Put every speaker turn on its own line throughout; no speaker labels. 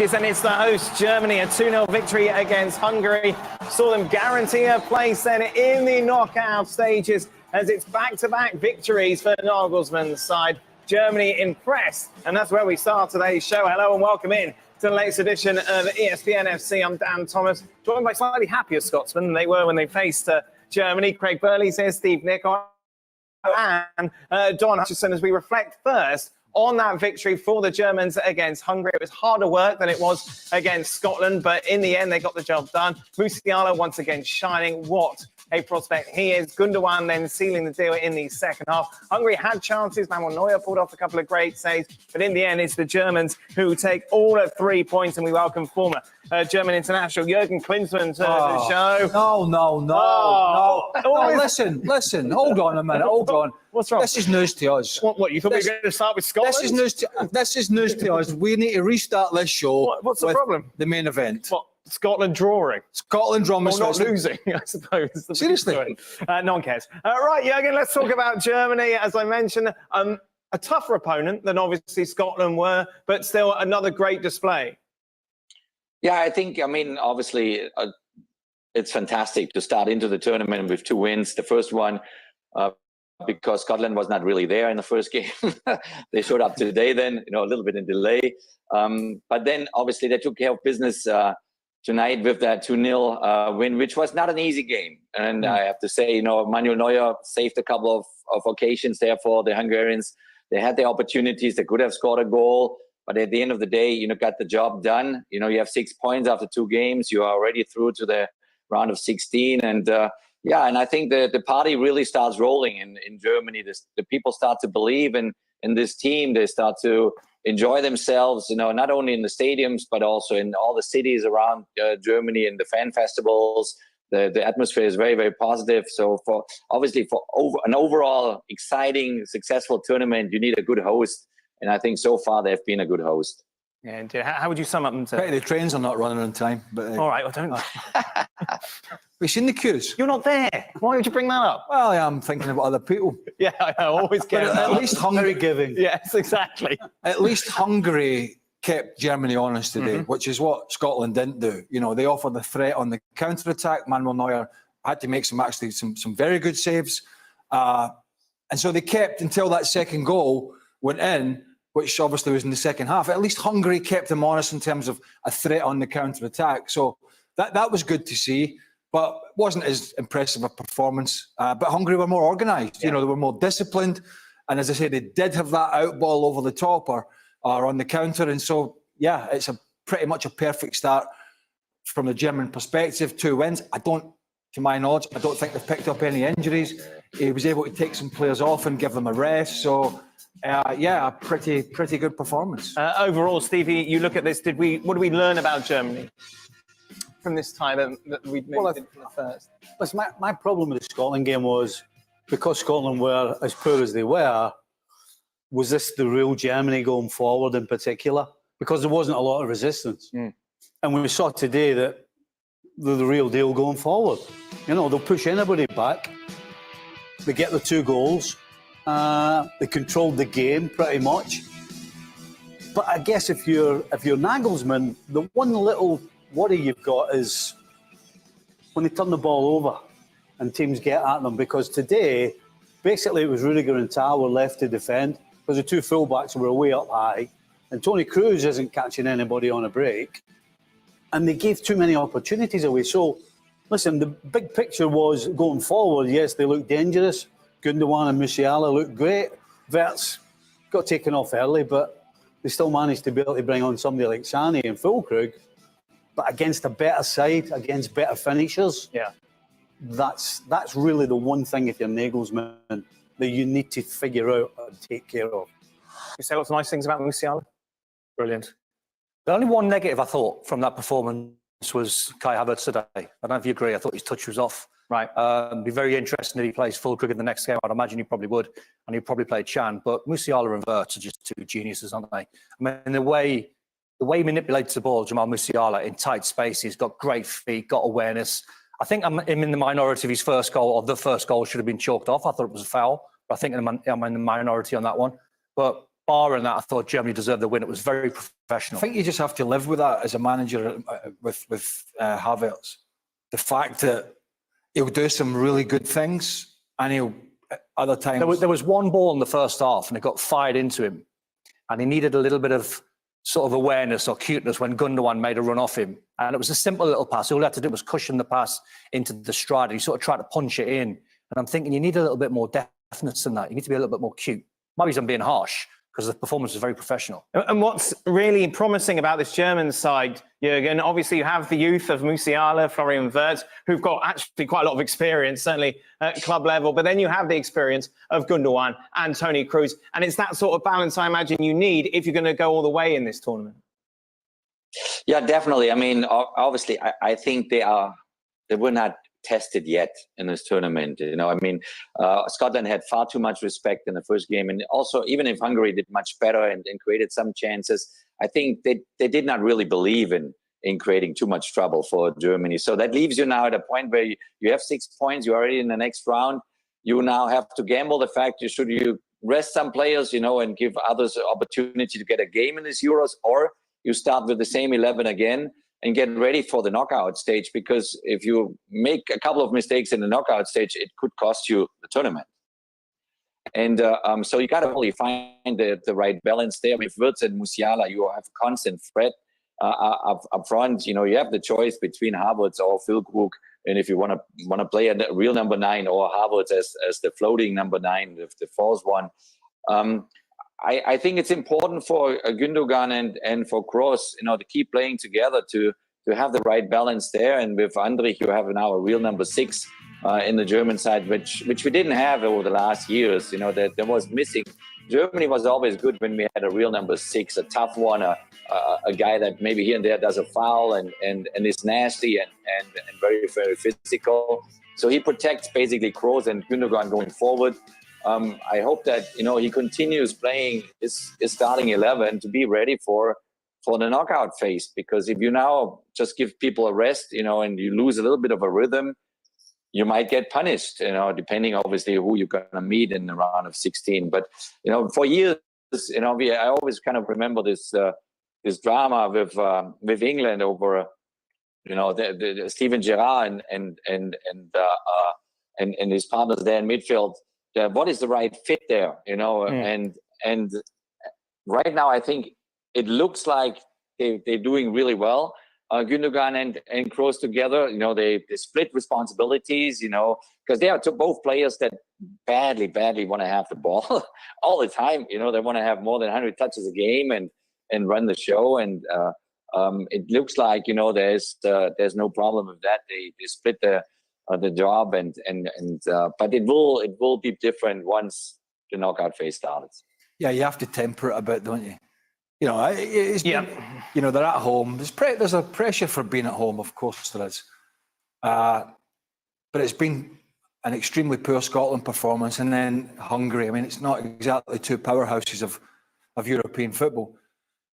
stages, and it's the host, Germany, a 2-0 victory against Hungary. Saw them guarantee a place then in the knockout stages as it's back-to-back victories for Nagelsmann's side. Germany impressed, and that's where we start today's show. Hello and welcome in to the latest edition of ESPN FC. I'm Dan Thomas, joined by slightly happier Scotsmen than they were when they faced Germany. Craig Burley's here, Steve Nick, and Don Hutchison as we reflect first on that victory for the Germans against Hungary. It was harder work than it was against Scotland, but in the end, they got the job done. Musiala once again shining. What a prospect he is. Gundogan then sealing the deal in the second half. Hungary had chances. Manuel Neuer pulled off a couple of great saves, but in the end, it's the Germans who take all at 3 points, and we welcome former German international Jurgen Klinsmann to the show.
No, listen, hold on a minute, hold on.
What's wrong?
This is news to us.
What you thought we were going to start with Scotland?
This is news to us. We need to restart this show.
What's the problem?
The main event.
What? Scotland drawing?
Scotland drawing.
Or not losing, I suppose.
Seriously?
No one cares. Right, Jurgen, let's talk about Germany. As I mentioned, a tougher opponent than obviously Scotland were, but still another great display.
Yeah, I think, obviously, it's fantastic to start into the tournament with 2 wins. The first one, because Scotland was not really there in the first game. They showed up today then, a little bit in delay. But then, obviously, they took care of business tonight with that 2-0 win, which was not an easy game. And I have to say, Manuel Neuer saved a couple of occasions there for the Hungarians. They had the opportunities. They could have scored a goal. But at the end of the day, got the job done. You have 6 points after 2 games. You are already through to the round of 16. And and I think the party really starts rolling in Germany. The people start to believe in this team. They start to enjoy themselves, not only in the stadiums, but also in all the cities around Germany and the fan festivals. The atmosphere is very, very positive. So for an overall exciting, successful tournament, you need a good host. And I think so far they've been a good host.
Yeah, and how would you sum up them to?
The trains are not running on time. But
all right, well, don't.
We've seen the queues.
You're not there. Why would you bring that up?
Well, I'm thinking about other people.
Yeah, I always get
at least Hungary giving.
Yes, exactly.
At least Hungary kept Germany honest today, which is what Scotland didn't do. They offered the threat on the counter-attack. Manuel Neuer had to make some very good saves. And so they kept until that second goal went in, which obviously was in the second half. At least Hungary kept them honest in terms of a threat on the counter-attack. So that was good to see, but wasn't as impressive a performance. But Hungary were more organised. Yeah. They were more disciplined. And as I say, they did have that out ball over the top or on the counter. And so, yeah, it's pretty much a perfect start from the German perspective. 2 wins. To my knowledge, I don't think they've picked up any injuries. He was able to take some players off and give them a rest. So, a pretty good performance.
Overall, Stevie, you look at this. What do we learn about Germany from this time that we moved into the first?
Listen, my problem with the Scotland game was because Scotland were as poor as they were. Was this the real Germany going forward in particular? Because there wasn't a lot of resistance, and we saw today that they're the real deal going forward. They'll push anybody back. They get the 2 goals. They controlled the game pretty much. But I guess if you're Nagelsmann, the one little worry you've got is when they turn the ball over and teams get at them. Because today, basically, it was Rudiger and Tah were left to defend because the 2 fullbacks were way up high, and Toni Kroos isn't catching anybody on a break, and they gave too many opportunities away. So, listen, the big picture was going forward. Yes, they looked dangerous. Gundogan and Musiala looked great. Havertz got taken off early, but they still managed to be able to bring on somebody like Sane and Fullkrug. But against a better side, against better finishers, that's really the one thing if you're Nagelsmann that you need to figure out and take care of.
You say lots of nice things about Musiala. Brilliant.
The only one negative I thought from that performance was Kai Havertz today. I don't know if you agree. I thought his touch was off.
Right.
Be very interesting if he plays Fullkrug in the next game. I'd imagine he probably would, and he'd probably play Chan. But Musiala and Havertz are just 2 geniuses, aren't they? I mean, the way he manipulates the ball, Jamal Musiala, in tight spaces, got great feet, got awareness. I think I'm in the minority of his first goal, or the first goal should have been chalked off. I thought it was a foul, but I think I'm in the minority on that one. But barring that, I thought Germany deserved the win. It was very
I
professional.
think you just have to live with that as a manager with Havertz. The fact that he'll do some really good things, and he'll other times.
There was one ball in the first half, and it got fired into him, and he needed a little bit of sort of awareness or cuteness when Gundogan made a run off him. And it was a simple little pass. All he had to do was cushion the pass into the stride. He sort of tried to punch it in. And I'm thinking you need a little bit more deftness than that. You need to be a little bit more cute. Maybe I'm being harsh because the performance was very professional.
And what's really promising about this German side, Jurgen, obviously you have the youth of Musiala, Florian Wirtz, who've got actually quite a lot of experience, certainly at club level, but then you have the experience of Gundogan and Toni Kroos. And it's that sort of balance I imagine you need if you're going to go all the way in this tournament.
Yeah, definitely. I mean, obviously, I think they were not tested yet in this tournament. You know, I mean, Scotland had far too much respect in the first game, and also even if Hungary did much better and created some chances, I think they did not really believe in creating too much trouble for Germany. So that leaves you now at a point where you have 6 points, you're already in the next round. You now have to gamble the fact you rest some players, you know, and give others an opportunity to get a game in this Euros, or you start with the same 11 again and get ready for the knockout stage, because if you make a couple of mistakes in the knockout stage, it could cost you the tournament. And so you got to really find the right balance there. With Wirtz and Musiala, you have constant threat up front. You know, you have the choice between Havertz or Fullkrug, and if you want to play a real number 9 or Havertz as the floating number 9, the false one. I think it's important for Gundogan and for Kroos, you know, to keep playing together to have the right balance there. And with Andrich, you have now a real number 6 in the German side, which we didn't have over the last years. You know, that there was missing. Germany was always good when we had a real number 6, a tough one, a guy that maybe here and there does a foul and is nasty and very, very physical. So he protects basically Kroos and Gundogan going forward. I hope that, you know, he continues playing his starting 11 to be ready for the knockout phase, because if you now just give people a rest, you know, and you lose a little bit of a rhythm, you might get punished, you know, depending obviously who you're going to meet in the round of 16. But, you know, for years, you know, I always kind of remember this drama with England over, you know, the Steven Gerrard and his partners there in midfield. What is the right fit there, you know? And right now, I think it looks like they're doing really well. Gundogan and Kroos together, you know, they split responsibilities, you know, because they are both players that badly want to have the ball all the time. You know, they want to have more than 100 touches a game and run the show. And it looks like, you know, there's no problem with that. They split the job, but it will be different once the knockout phase starts.
Yeah, you have to temper it a bit, don't you? You know, you know, they're at home. There's a pressure for being at home, of course there is. But it's been an extremely poor Scotland performance, and then Hungary. I mean, it's not exactly two powerhouses of European football.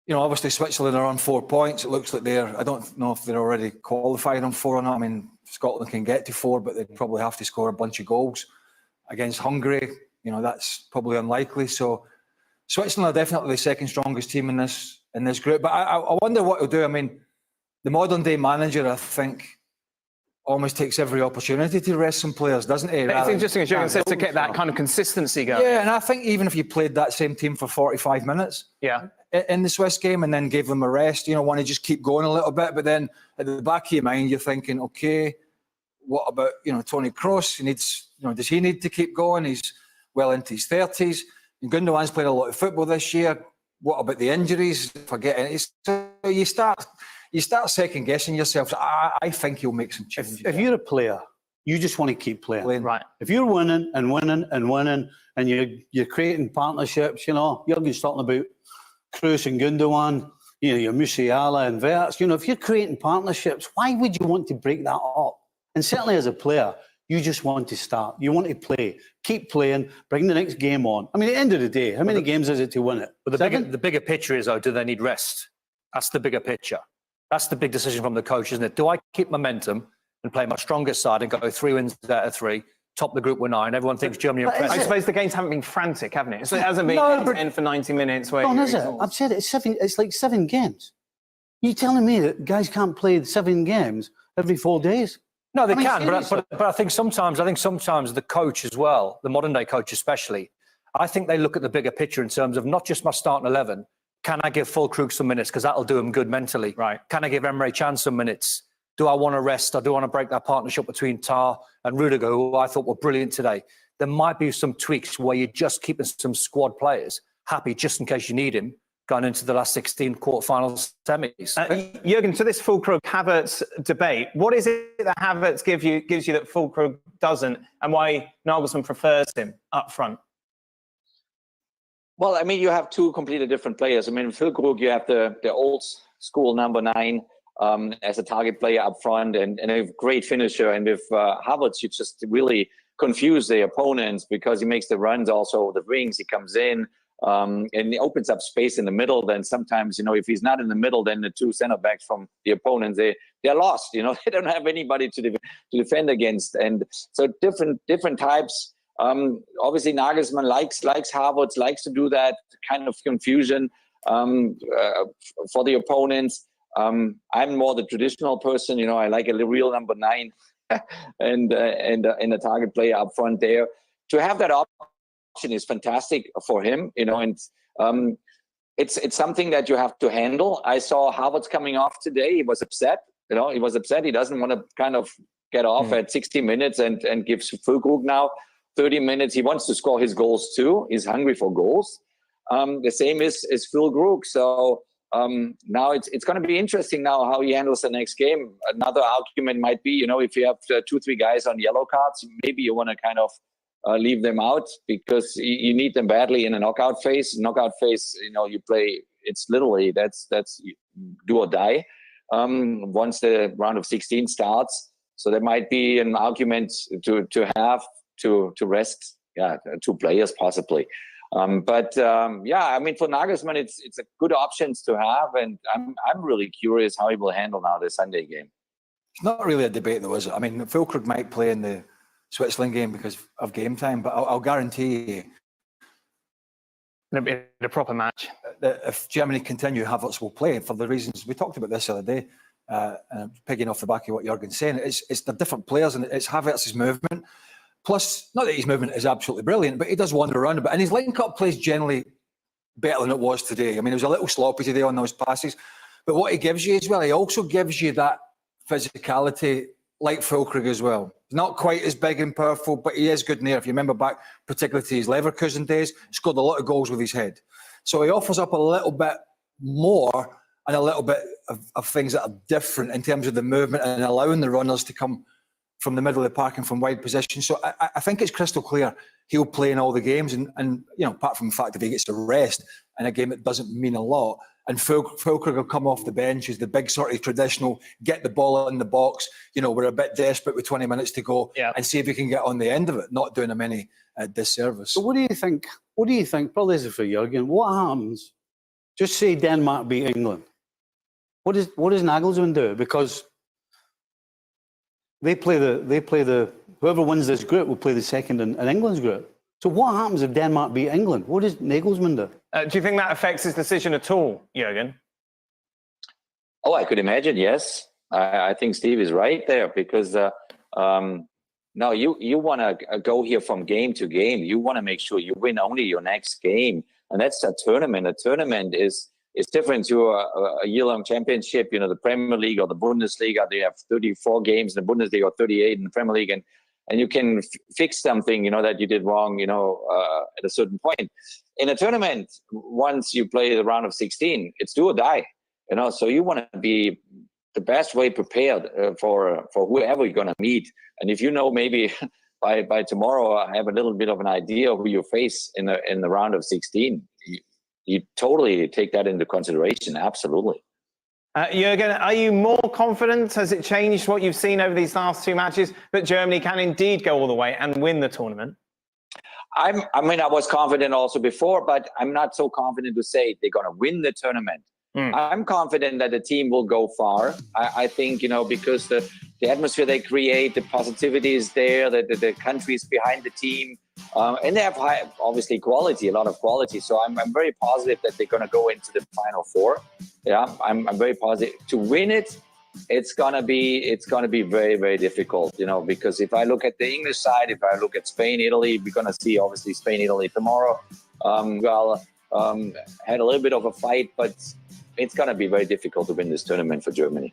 You know, obviously Switzerland are on 4 points. It looks like I don't know if they're already qualified on 4 or not. I mean, Scotland can get to 4, but they'd probably have to score a bunch of goals against Hungary. You know, that's probably unlikely. So Switzerland are definitely the second strongest team in this group. But I wonder what he'll do. I mean, the modern day manager, I think, almost takes every opportunity to rest some players, doesn't he?
It's interesting, as Jurgen says, to get that kind of consistency going.
Yeah, and I think even if you played that same team for 45 minutes in the Swiss game and then gave them a rest, you know, want to just keep going a little bit, but then at the back of your mind, you're thinking, okay, what about, you know, Toni Kroos? Does he need to keep going? He's well into his 30s. And Gundogan's played a lot of football this year. What about the injuries? So you start second guessing yourself. I think he'll make some changes.
If you're a player, you just want to keep playing.
Right.
If you're winning and winning and winning, and you're creating partnerships, you know, Jurgen's talking about Kroos and Gundogan, you know, your Musiala and Wirtz. You know, if you're creating partnerships, why would you want to break that up? And certainly as a player, you just want to start. You want to play. Keep playing. Bring the next game on. I mean, at the end of the day, how many games is it to win it?
But the bigger picture is, do they need rest? That's the bigger picture. That's the big decision from the coach, isn't it? Do I keep momentum and play my strongest side and go 3 wins out of 3? top of the group with 9. Everyone thinks Germany are
I
pressing.
suppose the games haven't been frantic, haven't it? So it hasn't been
No, but-
10 for 90 minutes. Where
Don,
you're
is it?
exhausted.
I've said it. It's like 7 games. You telling me that guys can't play 7 games every 4 days?
No, they
I mean,
can,
seriously.
but I think sometimes the coach as well, the modern day coach especially, I think they look at the bigger picture in terms of not just my starting 11. Can I give Fullkrug some minutes because that'll do him good mentally?
Right.
Can I give Emre Can some minutes? Do I want to rest? Or do I want to break that partnership between Tar and Rudiger, who I thought were brilliant today? There might be some tweaks where you're just keeping some squad players happy just in case you need him going into the last 16 quarterfinals semis.
Jurgen, to this Fullkrug Havertz debate, what is it that Havertz gives you that Fullkrug doesn't, and why Nagelsmann prefers him up front?
Well, I mean, you have 2 completely different players. I mean, Fullkrug, you have the old school number 9 as a target player up front and a great finisher. And with Havertz, you just really confuse the opponents because he makes the runs also the wings. He comes in and he opens up space in the middle. Then sometimes, if he's not in the middle, then the 2 center backs from the opponents, they're lost. They don't have anybody to defend against. And so different types. Obviously, Nagelsmann likes Havertz, likes to do that kind of confusion for the opponents. I'm more the traditional person. I like a real number 9 and a target player up front there. To have that option is fantastic for him. And it's something that you have to handle. I saw Havertz coming off today. He was upset. He was upset. He doesn't want to kind of get off at 60 minutes and gives Fullkrug now 30 minutes. He wants to score his goals too. He's hungry for goals. The same is Fullkrug. So now it's going to be interesting now how he handles the next game. Another argument might be, if you have 2-3 guys on yellow cards, maybe you want to kind of leave them out because you need them badly in a knockout phase. Knockout phase, you play. It's literally that's do or die. Once the round of 16 starts, so there might be an argument to have to rest 2 players possibly. I mean, for Nagelsmann, it's a good options to have, and I'm really curious how he will handle now the Sunday game.
It's not really a debate, though, is it? I mean, Fullkrug might play in the Switzerland game because of game time, but I'll guarantee you
In a proper match.
that if Germany continue, Havertz will play for the reasons we talked about this the other day. And picking off the back of what Jurgen's saying, it's the different players and it's Havertz's movement. Plus, not that his movement is absolutely brilliant, but he does wander around a bit. And his link-up play is generally better than it was today. I mean, it was a little sloppy today on those passes. But what he gives you as well, he also gives you that physicality like Fullkrug as well. Not quite as big and powerful, but he is good in there. If you remember back, particularly to his Leverkusen days, scored a lot of goals with his head. So he offers up a little bit more and a little bit of things that are different in terms of the movement and allowing the runners to come from the middle of the park and from wide position. So I think it's crystal clear he'll play in all the games. And apart from the fact if he gets a rest in a game that doesn't mean a lot, and Fullkrug will come off the bench as the big sort of traditional, get the ball in the box. We're a bit desperate with 20 minutes to go and see if we can get on the end of it, not doing him any disservice.
So what do you think? Probably this is for Jurgen. What happens? Just say Denmark beat England. What does Nagelsmann do? Because they play the whoever wins this group will play the second in England's group. So what happens if Denmark beat England? What does Nagelsmann do?
Do you think that affects his decision at all, Jurgen?
Oh, I could imagine, yes. I think Steve is right there because no, you want to go here from game to game. You want to make sure you win only your next game. And that's a tournament. A tournament is different to a year-long championship. The Premier League or the Bundesliga, they have 34 games in the Bundesliga or 38 in the Premier League. And you can fix something, that you did wrong, at a certain point. In a tournament, once you play the round of 16, it's do or die, So you want to be the best way prepared for whoever you're going to meet. And if maybe by tomorrow I have a little bit of an idea of who you face in the round of 16, you totally take that into consideration. Absolutely.
Jurgen, are you more confident? Has it changed what you've seen over these last 2 matches that Germany can indeed go all the way and win the tournament?
I was confident also before, but I'm not so confident to say they're going to win the tournament. I'm confident that the team will go far. I think, because the atmosphere they create, the positivity is there, the country is behind the team, and they have obviously quality, a lot of quality. So I'm very positive that they're going to go into the Final Four. Yeah, I'm very positive to win it. It's gonna be very, very difficult, because if I look at the English side, if I look at Spain, Italy, we're gonna see obviously Spain, Italy tomorrow. Had a little bit of a fight, but it's gonna be very difficult to win this tournament for Germany.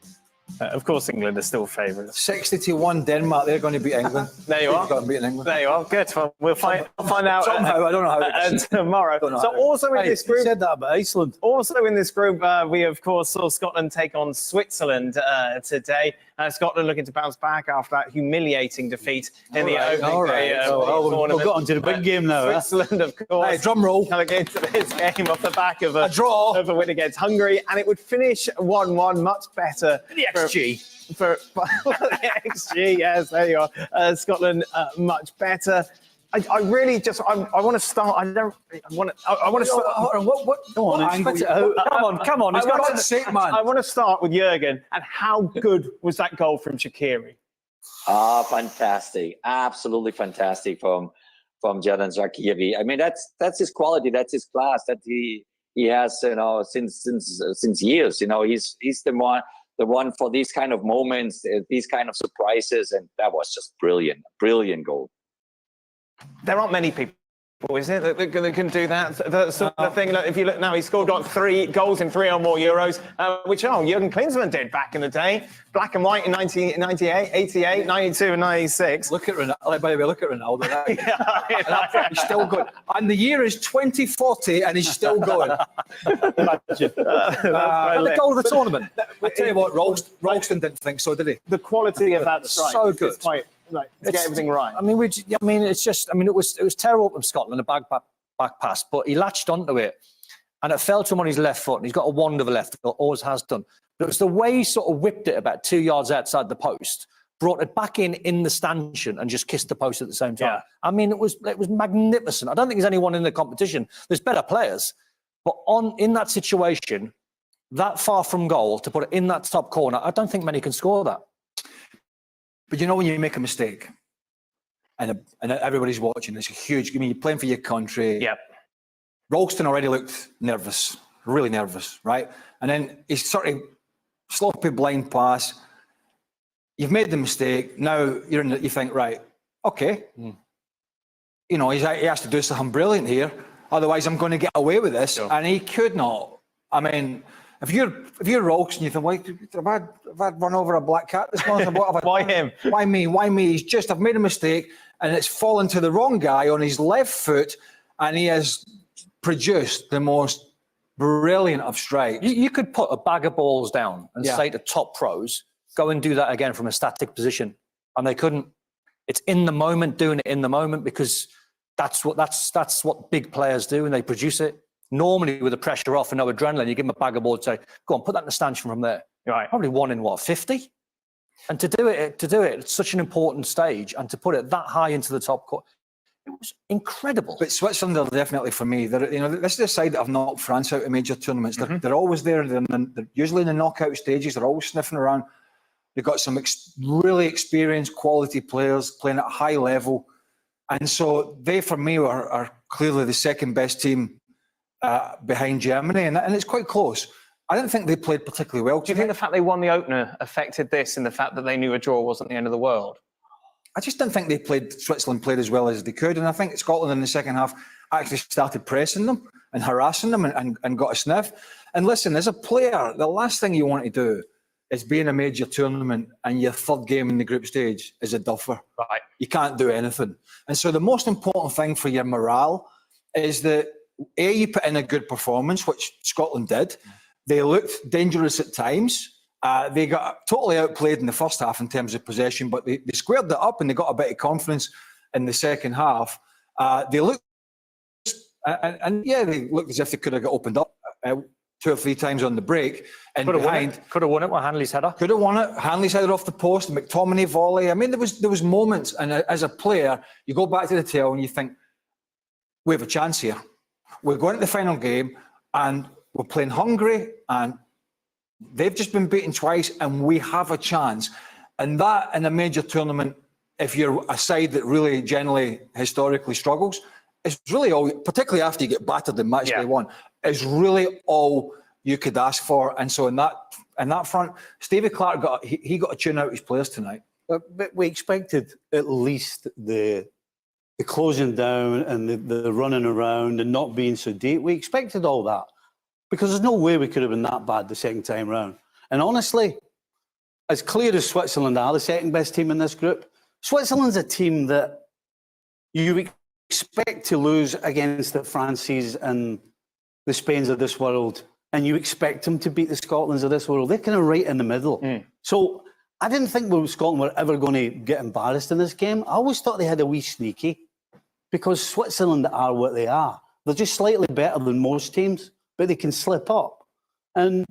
Of course, England are still favourites.
60-1 Denmark. They're going to beat England.
There you are.
Going to beat England.
There you are. Good. Well, we'll find out
Somehow, I don't know how.
Tomorrow. So also in this group,
You said that about Iceland.
Also in this group, we of course saw Scotland take on Switzerland today. Scotland looking to bounce back after that humiliating defeat in the opening day tournament.
We've got onto the big game now.
Switzerland, of course.
Hey, drum roll.
Coming into this game off the back of a
draw,
of a win against Hungary, and it would finish 1-1, much better.
The XG.
For the XG, yes, there you are. Scotland, much better. I really just I want to start. I want to start.
What?
Come on,
Come on. He's got
God's sake, man.
I want to start with Jurgen and how good was that goal from Shaqiri?
Fantastic, absolutely fantastic from Jadon Shaqiri. I mean, that's his quality, that's his class that he has, since years. He's the one for these kind of moments, these kind of surprises, and that was just brilliant goal.
There aren't many people, is it, that can do that? That's sort of thing. If you look now, he got 3 goals in 3 or more Euros, which Jurgen Klinsmann did back in the day. Black and white in 1998, 88, 92 and 96.
Look at Ronaldo. By the way, look at Ronaldo.
Yeah.
He's still going. And the year is 2040 and he's still going. The goal of the tournament. I tell you what, Ralston didn't think so, did he?
The quality of that strike
so good.
is quite, to get everything right.
I mean, it was terrible from Scotland, a back pass, but he latched onto it, and it fell to him on his left foot, and he's got a wand of a left foot, always has done. But it was the way he sort of whipped it about 2 yards outside the post, brought it back in the stanchion, and just kissed the post at the same time.
Yeah.
I mean, it was magnificent. I don't think there's anyone in the competition. There's better players, but in that situation, that far from goal, to put it in that top corner, I don't think many can score that.
But when you make a mistake, and everybody's watching, it's a huge. I mean, you're playing for your country.
Yep.
Ralston already looked nervous, really nervous, right? And then he's sort of sloppy blind pass. You've made the mistake. Now you think, right, okay. He has to do something brilliant here. Otherwise, I'm going to get away with this. Sure. And he could not. I mean, if you're Ralston, you think, well, have I run over a black cat this morning?
Why him?
Why me? Why me? I've made a mistake, and it's fallen to the wrong guy on his left foot, and he has produced the most brilliant of strikes.
You could put a bag of balls down and say to top pros, go and do that again from a static position, and they couldn't. It's in the moment, doing it in the moment, because that's what big players do, and they produce it. Normally, with the pressure off and no adrenaline, you give them a bag of balls and say, go on, put that in the stanchion from there.
Right.
Probably 1 in 50? And to do it at such an important stage, and to put it that high into the top court, it was incredible.
But Switzerland are definitely, for me, this is a side that have knocked France out of major tournaments. They're always there. They're usually in the knockout stages. They're always sniffing around. They've got some really experienced, quality players playing at a high level. And so they, for me, are clearly the second best team behind Germany, and it's quite close. I didn't think they played particularly well.
Do you think the fact they won the opener affected this, and the fact that they knew a draw wasn't the end of the world?
I just didn't think Switzerland played as well as they could, and I think Scotland in the second half actually started pressing them and harassing them and got a sniff. And listen, as a player, the last thing you want to do is be in a major tournament and your third game in the group stage is a duffer.
Right.
You can't do anything. And so the most important thing for your morale is that you put in a good performance, which Scotland did. They looked dangerous at times. They got totally outplayed in the first half in terms of possession, but they squared it up and they got a bit of confidence in the second half. They looked, they looked as if they could have got opened up 2 or 3 times on the break. And
could have won it with Hanley's header.
Could have won it. Hanley's header off the post, McTominay volley. I mean, there was moments, and as a player, you go back to the tail and you think, we have a chance here. We're going to the final game, and we're playing Hungary, and they've just been beaten twice, and we have a chance. And that in a major tournament, if you're a side that really generally historically struggles, it's really all, particularly after you get battered in match day one, is really all you could ask for. And so in that front, Stevie Clark got to tune out his players tonight.
But we expected at least the closing down and the running around and not being so deep. We expected all that because there's no way we could have been that bad the second time round. And honestly, as clear as Switzerland are the second best team in this group, Switzerland's a team that you expect to lose against the Frances and the Spains of this world, and you expect them to beat the Scotlands of this world. They're kind of right in the middle. So I didn't think Scotland were ever going to get embarrassed in this game. I always thought they had a wee sneaky because Switzerland are what they are. They're just slightly better than most teams, but they can slip up. And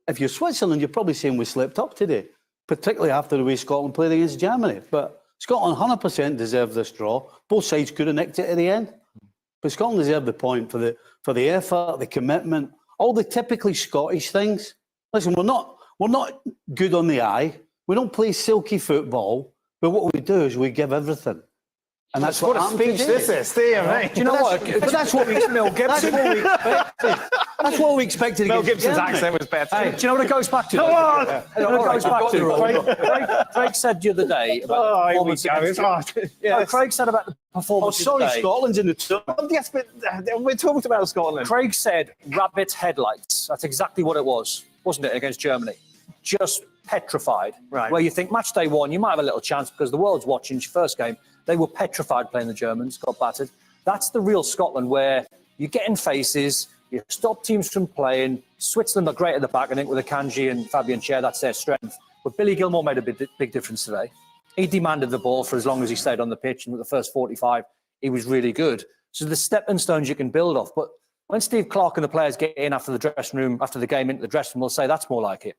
if you're Switzerland, you're probably saying we slipped up today, particularly after the way Scotland played against Germany. But Scotland 100% deserved this draw. Both sides could have nicked it at the end. But Scotland deserved the point for the effort, the commitment, all the typically Scottish things. Listen, we're not good on the eye. We don't play silky football, but what we do is we give everything. And that's what
a speech this is, Steve, mate.
Do you know what? But that's what we Mel Gibson. That's what we expected.
Mel Gibson's accent was better.
Hey, do you know what it goes back to?
Come on!
Craig said the other day about the performance against Craig said about the performance.
Scotland's in the tournament.
Yes, but we're talking about Scotland.
Craig said rabbit headlights. That's exactly what it was, wasn't it, against Germany? Just petrified.
Right.
Where you think match day one, you might have a little chance because the world's watching. It's your first game. They were petrified playing the Germans, got battered. That's the real Scotland where you get in faces, you stop teams from playing. Switzerland are great at the back, I think, with Akanji and Fabian Schär, that's their strength. But Billy Gilmore made a big difference today. He demanded the ball for as long as he stayed on the pitch, and with the first 45, he was really good. So the stepping stones you can build off. But when Steve Clark and the players get in after the dressing room, after the game into the dressing room, we'll say that's more like it.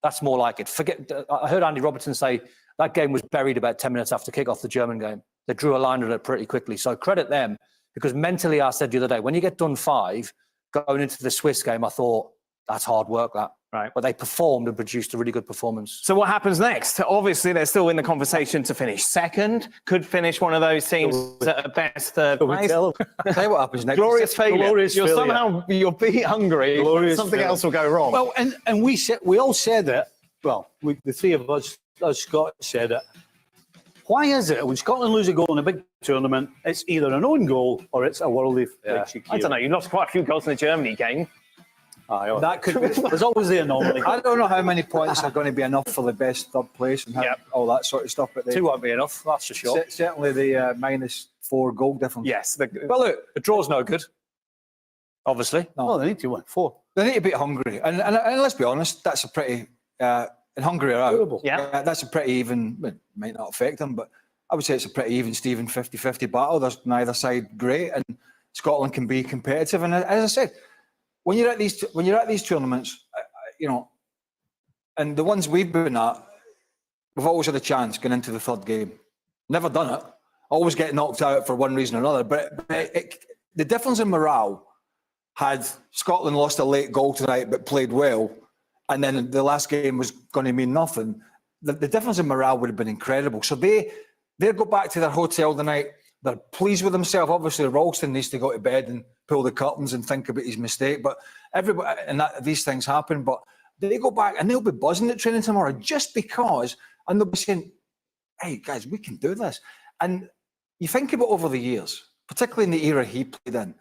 That's more like it. I heard Andy Robertson say that game was buried about 10 minutes after kick-off the German game. They drew a line on it pretty quickly. So credit them, because mentally, I said the other day, when you get done 5, going into the Swiss game, I thought, that's hard work, that.
Right.
But they performed and produced a really good performance.
So what happens next? Obviously, they're still in the conversation to finish second. Could finish one of those teams at best third place.
Tell you what happens next.
Glorious failure.
Glorious failure.
Somehow you'll beat Hungary. Something else will go wrong.
Well, and we all said it. Well, the three of us Scots said it. Why is it when Scotland lose a goal in a big tournament, it's either an own goal or it's a worldly fixture?
I don't know. You lost quite a few goals in the Germany game.
That could be. There's always the anomaly.
I don't know how many points are going to be enough for the best third place and all that sort of stuff. But
2 won't be enough, that's for sure.
Certainly the -4 goal difference.
Yes.
But look, the draw's no good. Obviously.
No, they need to win 4.
They need to beat Hungary. And let's be honest, that's a pretty... and Hungary are out.
Yeah.
That's a pretty even... It might not affect them, but I would say it's a pretty even, Stephen, 50-50 battle. There's neither side great, and Scotland can be competitive. And as I said, when you're at these tournaments, you know, and the ones we've been at, we've always had a chance going into the third game. Never done it. Always get knocked out for one reason or another. But the difference in morale, had Scotland lost a late goal tonight but played well, and then the last game was going to mean nothing, the difference in morale would have been incredible. So they go back to their hotel tonight. They're pleased with themselves. Obviously, Ralston needs to go to bed and pull the curtains and think about his mistake. But everybody, and these things happen. But they go back and they'll be buzzing at training tomorrow just because, and they'll be saying, "Hey guys, we can do this." And you think about over the years, particularly in the era he played in,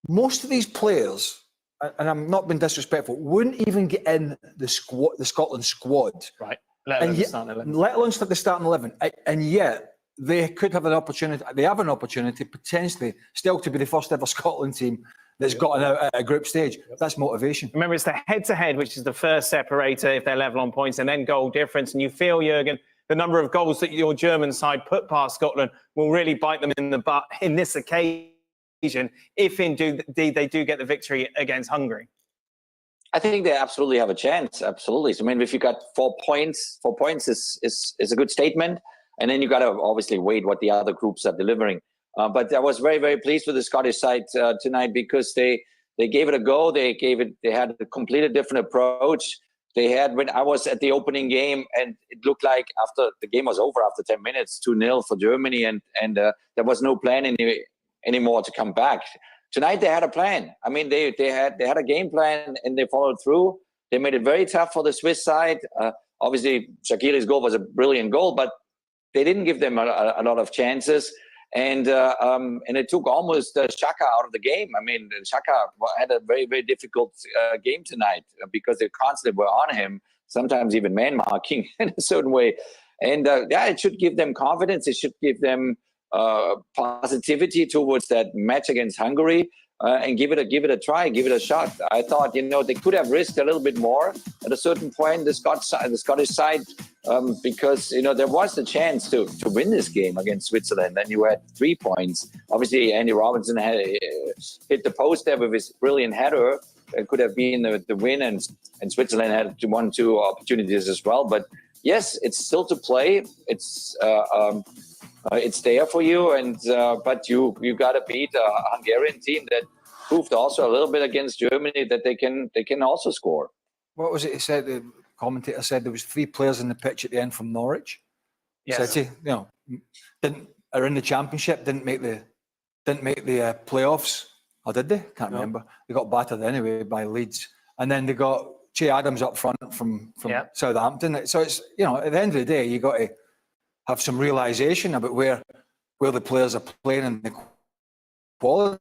most of these players, and I'm not being disrespectful, wouldn't even get in the Scotland squad,
right? Let
alone start the starting 11, and yet they could have an opportunity. They have an opportunity potentially still to be the first ever Scotland team that's gotten out at a group stage. That's motivation.
Remember, it's the head-to-head, which is the first separator if they're level on points, and then goal difference. And you feel, Jurgen, the number of goals that your German side put past Scotland will really bite them in the butt in this occasion, if indeed they do get the victory against Hungary.
I think they absolutely have a chance. Absolutely. So, I mean, if you got 4 points, 4 points is a good statement. And then you got to obviously wait what the other groups are delivering. But I was very, very pleased with the Scottish side tonight because they They gave it a go. They had a completely different approach. They had, when I was at the opening game, and it looked like after the game was over after 10 minutes, 2-0 for Germany, and there was no plan anymore to come back. Tonight they had a plan. I mean, they had a game plan, and they followed through. They made it very tough for the Swiss side. Obviously, Shaqiri's goal was a brilliant goal, but they didn't give them a lot of chances. And it took almost Xhaka out of the game. I mean, Xhaka had a very, very difficult game tonight because they constantly were on him, sometimes even man marking in a certain way. And it should give them confidence. It should give them positivity towards that match against Hungary, and give it a try, give it a shot. I thought, they could have risked a little bit more at a certain point, the Scottish side, because there was the chance to win this game against Switzerland. Then you had 3 points. Obviously, Andy Robertson had hit the post there with his brilliant header. It could have been the win, and Switzerland had 1-2 opportunities as well. But yes, it's still to play. It's there for you, and but you got to beat a Hungarian team that proved also a little bit against Germany that they can also score.
What was it he said? The commentator said there was 3 players in the pitch at the end from Norwich.
Yes.
City, are in the championship, didn't make the playoffs. Or did they? Can't remember. They got battered anyway by Leeds, and then they got Che Adams up front from Southampton. So it's at the end of the day, you got to have some realisation about where the players are playing and the quality.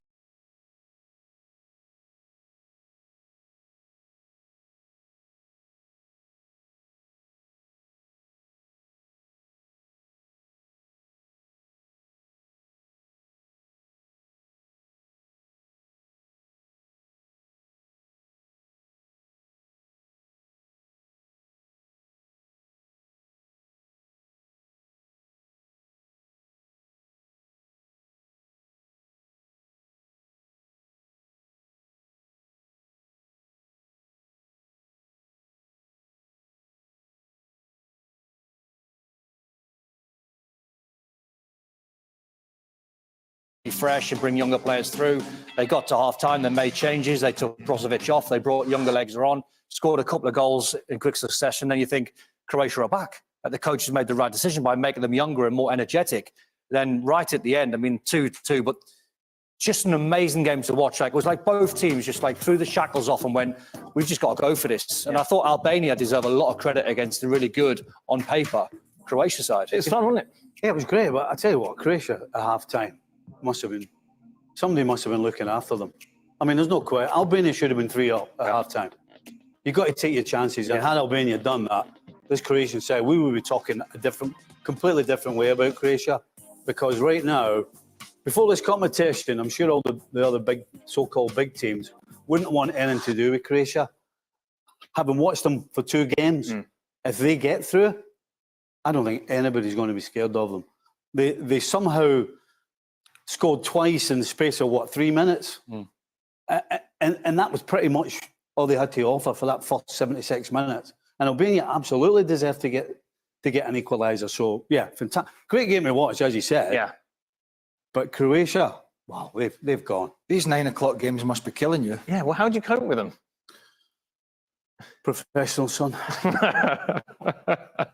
Fresh and bring younger players through. They got to half-time, they made changes, they took Brozovic off, they brought younger legs on, scored a couple of goals in quick succession. Then you think Croatia are back. The coach has made the right decision by making them younger and more energetic. Then right at the end, 2-2, but just an amazing game to watch. It was like both teams just threw the shackles off and went, we've just got to go for this. And I thought Albania deserve a lot of credit against the really good, on paper, Croatia side.
It's fun, wasn't it?
Yeah, it was great. But I tell you what, Croatia at half-time, somebody must have been looking after them. There's no question. Albania should have been 3-up at half-time. You've got to take your chances. And had Albania done that, this Croatian side, we would be talking completely different way about Croatia. Because right now, before this competition, I'm sure all the other big, so-called big teams wouldn't want anything to do with Croatia. Having watched them for 2 games, if they get through, I don't think anybody's going to be scared of them. They somehow scored twice in the space of 3 minutes, and that was pretty much all they had to offer for that first 76 minutes. And Albania absolutely deserved to get an equaliser. So yeah, fantastic, great game to watch, as you said.
Yeah.
But Croatia, wow, they've gone.
These 9 o'clock games must be killing you.
Yeah. Well, how do you cope with them?
Professional, son.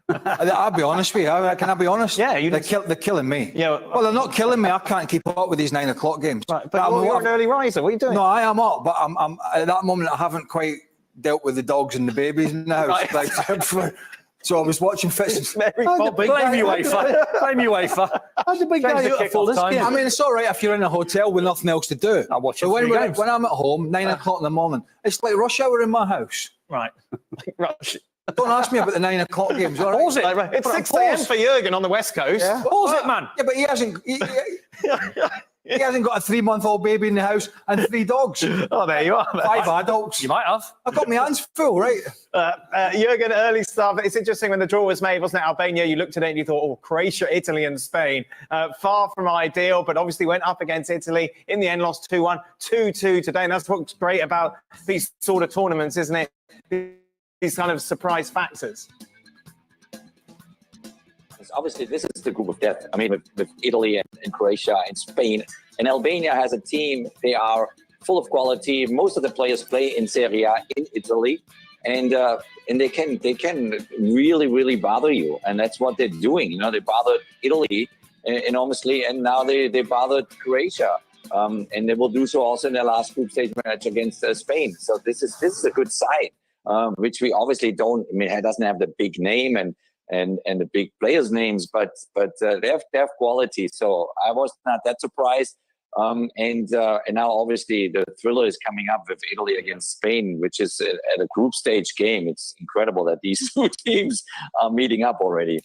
I'll be honest with you. Can I be honest?
Yeah,
they're killing me.
Yeah.
Well, they're not killing me. I can't keep up with these 9 o'clock games.
Right, but you're an early riser. What are you doing?
No, I am up, but I'm at that moment. I haven't quite dealt with the dogs and the babies in the house.
Right.
So I was watching Fitz.
Blame UEFA. Blame UEFA.
How's the big guy out for this game?
It's all right if you're in a hotel with nothing else to do.
I watch it.
But when I'm at home, 9 o'clock in the morning, it's like rush hour in my house.
Right. Rush.
Don't ask me about the 9 o'clock games. All right?
Pause it.
It's 6 a.m. for Jurgen on the West Coast.
Yeah.
Pause it, man.
Yeah, but he hasn't. He hasn't got a 3-month-old baby in the house and 3 dogs.
Oh, there you are.
5 adults.
You might have.
I've got my hands full, right?
Jurgen, early start. It's interesting when the draw was made, wasn't it? Albania, you looked at it and you thought, Croatia, Italy and Spain. Far from ideal, but obviously went up against Italy. In the end, lost 2-1, 2-2 today. And that's what's great about these sort of tournaments, isn't it? These kind of surprise factors.
Obviously, this is the group of death. With Italy and Croatia and Spain. And Albania has a team. They are full of quality. Most of the players play in Serie A in Italy, and they can really bother you, and that's what they're doing. You know, they bothered Italy enormously, and now they bothered Croatia, and they will do so also in their last group stage match against Spain. So this is a good side, which we obviously don't. I mean, it doesn't have the big name and the big players' names, but they have quality. So I was not that surprised. And now obviously the thriller is coming up with Italy against Spain, which is at a group stage game. It's incredible that these two teams are meeting up already.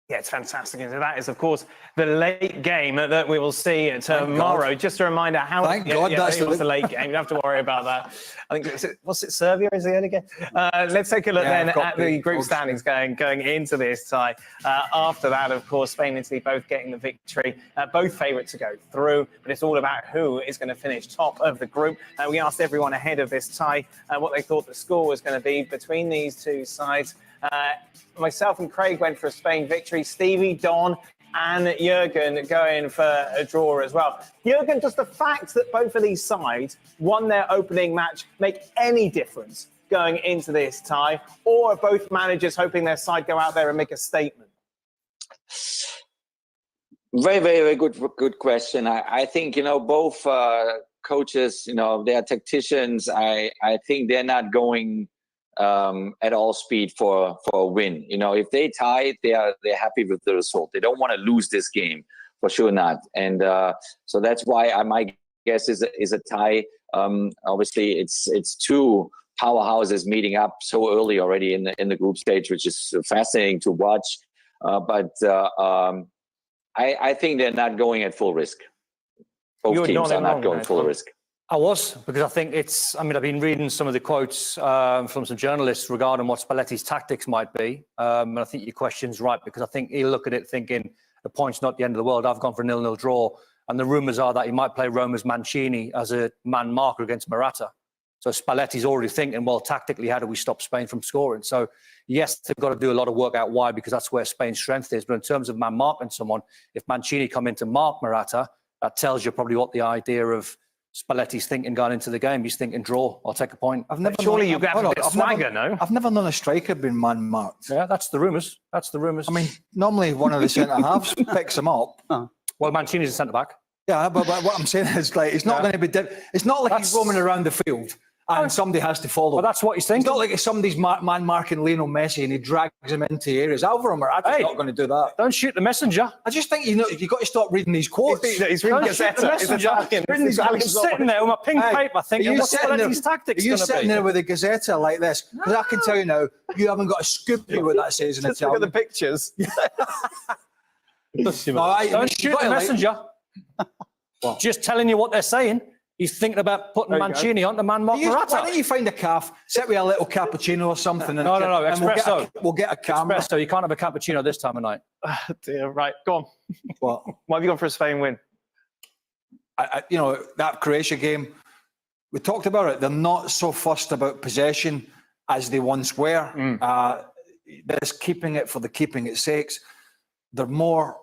Yeah, it's fantastic. And that is, of course, the late game that we will see tomorrow. Just a reminder how...
Thank God that's
the late game. You don't have to worry about that. I think, was it Serbia is the early game? Let's take a look then at the group standings going into this tie. After that, of course, Spain and Italy both getting the victory. Both favourites to go through, but it's all about who is going to finish top of the group. We asked everyone ahead of this tie what they thought the score was going to be between these two sides. Myself and Craig went for a Spain victory. Stevie, Don and Jurgen going for a draw as well. Jurgen, does the fact that both of these sides won their opening match make any difference going into this tie? Or are both managers hoping their side go out there and make a statement?
Very good question. I think, you know, both coaches, you know, they are tacticians. I think they're not going at all speed for a win. You know, if they tie, they're happy with the result. They don't want to lose this game, for sure not. And so that's why my guess is a tie. Obviously, it's two powerhouses meeting up so early already in the group stage, which is fascinating to watch. But I think they're not going at full risk. Both teams are not going full risk.
I was, because I think I've been reading some of the quotes from some journalists regarding what Spalletti's tactics might be. And I think your question's right, because I think he'll look at it thinking the point's not the end of the world. I've gone for a 0-0 draw. And the rumours are that he might play Roma's Mancini as a man marker against Morata. So Spalletti's already thinking, well, tactically, how do we stop Spain from scoring? So, yes, they've got to do a lot of work out why, because that's where Spain's strength is. But in terms of man marking someone, if Mancini come in to mark Morata, that tells you probably what the idea of Spalletti's thinking going into the game. He's thinking draw. I'll take a point.
I've never known a striker being man marked.
Yeah, that's the rumours. That's the rumours.
I mean, normally one of the centre halves picks him up.
Well, Mancini's a centre back.
Yeah, but what I'm saying is, like, it's not going to be. It's not like he's roaming around the field and somebody has to follow.
Well, that's what he's thinking.
It's not like if somebody's man marking Lionel Messi and he drags him into areas. Alvaro Morata's not going to do that.
Don't shoot the messenger.
I just think you've got to stop reading these quotes.
He's reading Gazzetta.
He's sitting there with my pink paper thinking, what's Spalletti's tactics going to be?
You're sitting there with a Gazzetta like this. Because I can tell you now, you haven't got a scoop of what that says in Italian.
Just look at the pictures.
Don't shoot the messenger. Just telling you what they're saying. He's thinking about putting Mancini on to man mark Morata.
Why don't you find a calf, sit with a little cappuccino or something? And
no, espresso.
We'll get a camera.
Espresso. You can't have a cappuccino this time of night.
Dear, right, go on.
What?
Why have you gone for a Spain win?
That Croatia game, we talked about it. They're not so fussed about possession as they once were. They're just keeping it for the keeping its sakes. They're more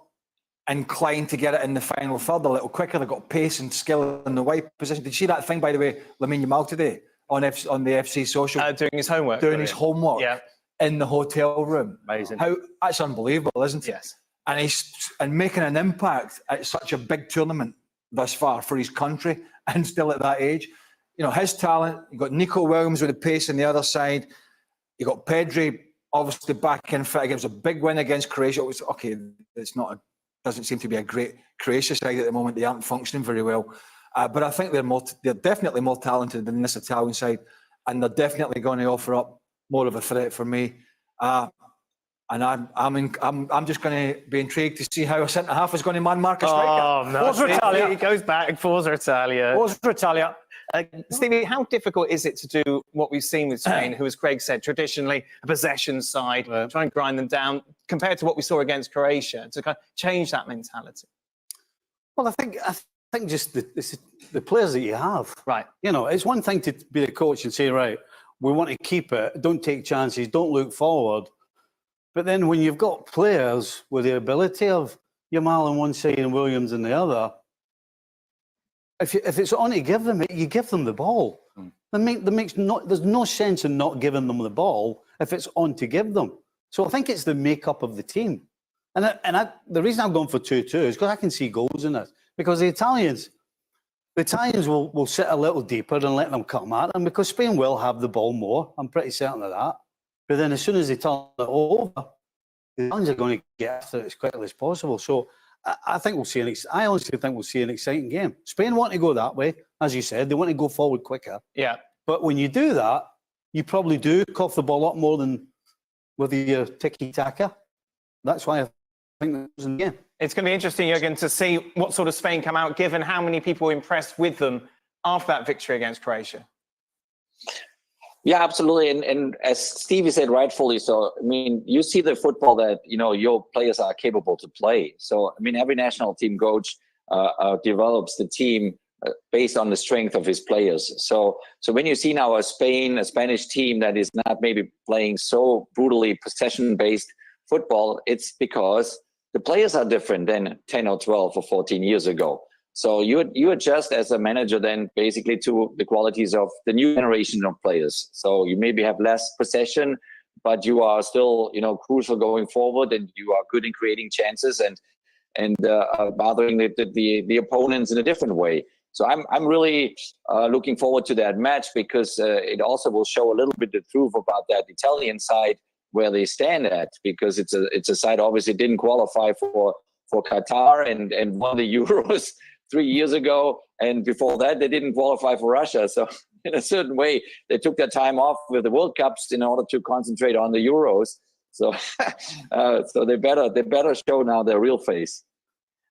inclined to get it in the final third a little quicker. They've got pace and skill in the wide position. Did you see that thing, by the way, Lamine Yamal today on the FC social?
Doing his homework.
Yeah. In the hotel room.
Amazing.
That's unbelievable, isn't it?
Yes.
And he's making an impact at such a big tournament thus far for his country and still at that age. You know, his talent. You've got Nico Williams with the pace on the other side. You've got Pedri obviously back in fit. It was a big win against Croatia. It was okay. Doesn't seem to be a great Croatia side at the moment. They aren't functioning very well. But I think they're definitely more talented than this Italian side, and they're definitely going to offer up more of a threat for me. And I'm just going to be intrigued to see how a centre half is going to man mark a striker.
Oh no!
Forza Italia.
He goes back. Forza Italia.
Forza Italia.
Stevie, how difficult is it to do what we've seen with Spain, who, as Craig said, traditionally a possession side, try and grind them down, compared to what we saw against Croatia, to kind of change that mentality?
Well, I think just the players that you have.
Right.
You know, it's one thing to be the coach and say, right, we want to keep it, don't take chances, don't look forward. But then when you've got players with the ability of Yamal on one side and Williams on the other, if it's on to give them, you give them the ball. There's no sense in not giving them the ball if it's on to give them. So I think it's the makeup of the team. And the reason I'm going for 2-2 is because I can see goals in it. Because the Italians will sit a little deeper and let them come at them, because Spain will have the ball more. I'm pretty certain of that. But then as soon as they turn it over, the Italians are going to get after it as quickly as possible. So I think I honestly think we'll see an exciting game. Spain want to go that way, as you said. They want to go forward quicker.
Yeah.
But when you do that, you probably do cough the ball up more than with your tiki-taka. That's why I think that was in the game.
It's going to be interesting, Jurgen, to see what sort of Spain come out, given how many people were impressed with them after that victory against Croatia.
Yeah, absolutely. And as Stevie said, rightfully so, I mean, you see the football that, your players are capable to play. So, I mean, every national team coach develops the team based on the strength of his players. So when you see now a Spanish team that is not maybe playing so brutally possession-based football, it's because the players are different than 10 or 12 or 14 years ago. So you adjust as a manager then basically to the qualities of the new generation of players. So you maybe have less possession, but you are still, crucial going forward, and you are good in creating chances and bothering the opponents in a different way. So I'm really looking forward to that match, because it also will show a little bit the truth about that Italian side, where they stand at, because it's a side obviously didn't qualify for Qatar and won the Euros 3 years ago, and before that they didn't qualify for Russia. So in a certain way, they took their time off with the World Cups in order to concentrate on the Euros. So so they better show now their real face.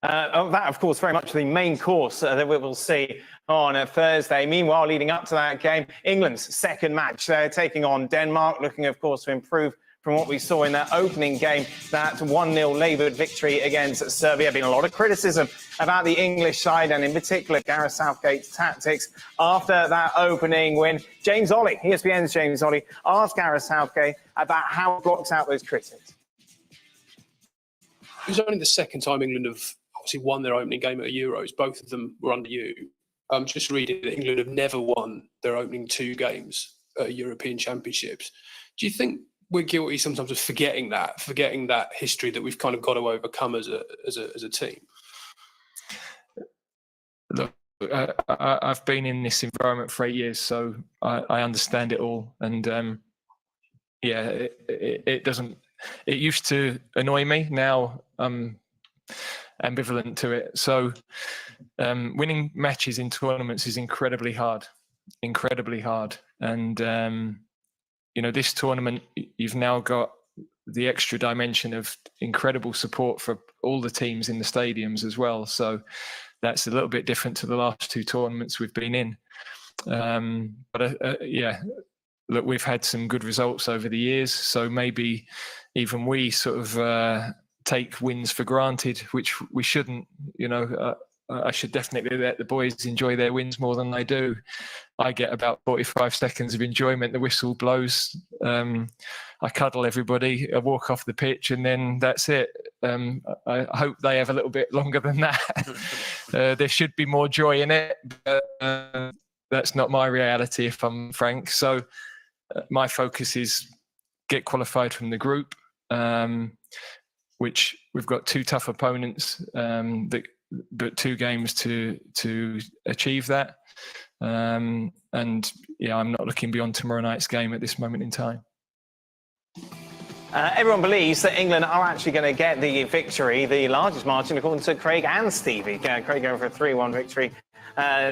That, of course, very much the main course that we will see on Thursday. Meanwhile, leading up to that game, England's second match, they're taking on Denmark, looking, of course, to improve from what we saw in that opening game, that 1-0 laboured victory against Serbia. Been a lot of criticism about the English side, and in particular Gareth Southgate's tactics after that opening win. James Ollie, ESPN's James Ollie, asked Gareth Southgate about how he blocks out those critics.
It was only the second time England have obviously won their opening game at the Euros. Both of them were under you. I'm just reading that England have never won their opening 2 games at European Championships. Do you think we're guilty sometimes of forgetting that history that we've kind of got to overcome as a team?
Look, I've been in this environment for 8 years, so I understand it all. And it doesn't. It used to annoy me. Now I'm ambivalent to it. So winning matches in tournaments is incredibly hard. And this tournament, you've now got the extra dimension of incredible support for all the teams in the stadiums as well. So that's a little bit different to the last 2 tournaments we've been in. Look, we've had some good results over the years. So maybe even we sort of take wins for granted, which we shouldn't. I should definitely let the boys enjoy their wins more than I do. I get about 45 seconds of enjoyment. The whistle blows. I cuddle everybody. I walk off the pitch, and then that's it. I hope they have a little bit longer than that. There should be more joy in it, but that's not my reality, if I'm frank. So my focus is get qualified from the group, which we've got 2 tough opponents, but 2 games to achieve that. I'm not looking beyond tomorrow night's game at this moment in time.
Everyone believes that England are actually going to get the victory, the largest margin, according to Craig and Stevie. Craig going for a 3-1 victory.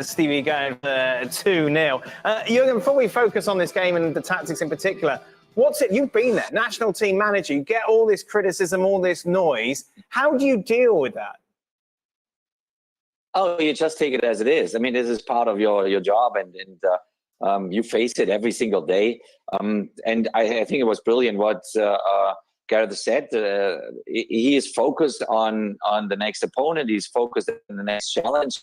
Stevie going for 2-0. Jurgen, before we focus on this game and the tactics in particular, you've been there, national team manager, you get all this criticism, all this noise. How do you deal with that?
Oh, you just take it as it is. I mean, this is part of your job, and you face it every single day. And I think it was brilliant what Gareth said. He is focused on the next opponent. He's focused on the next challenge.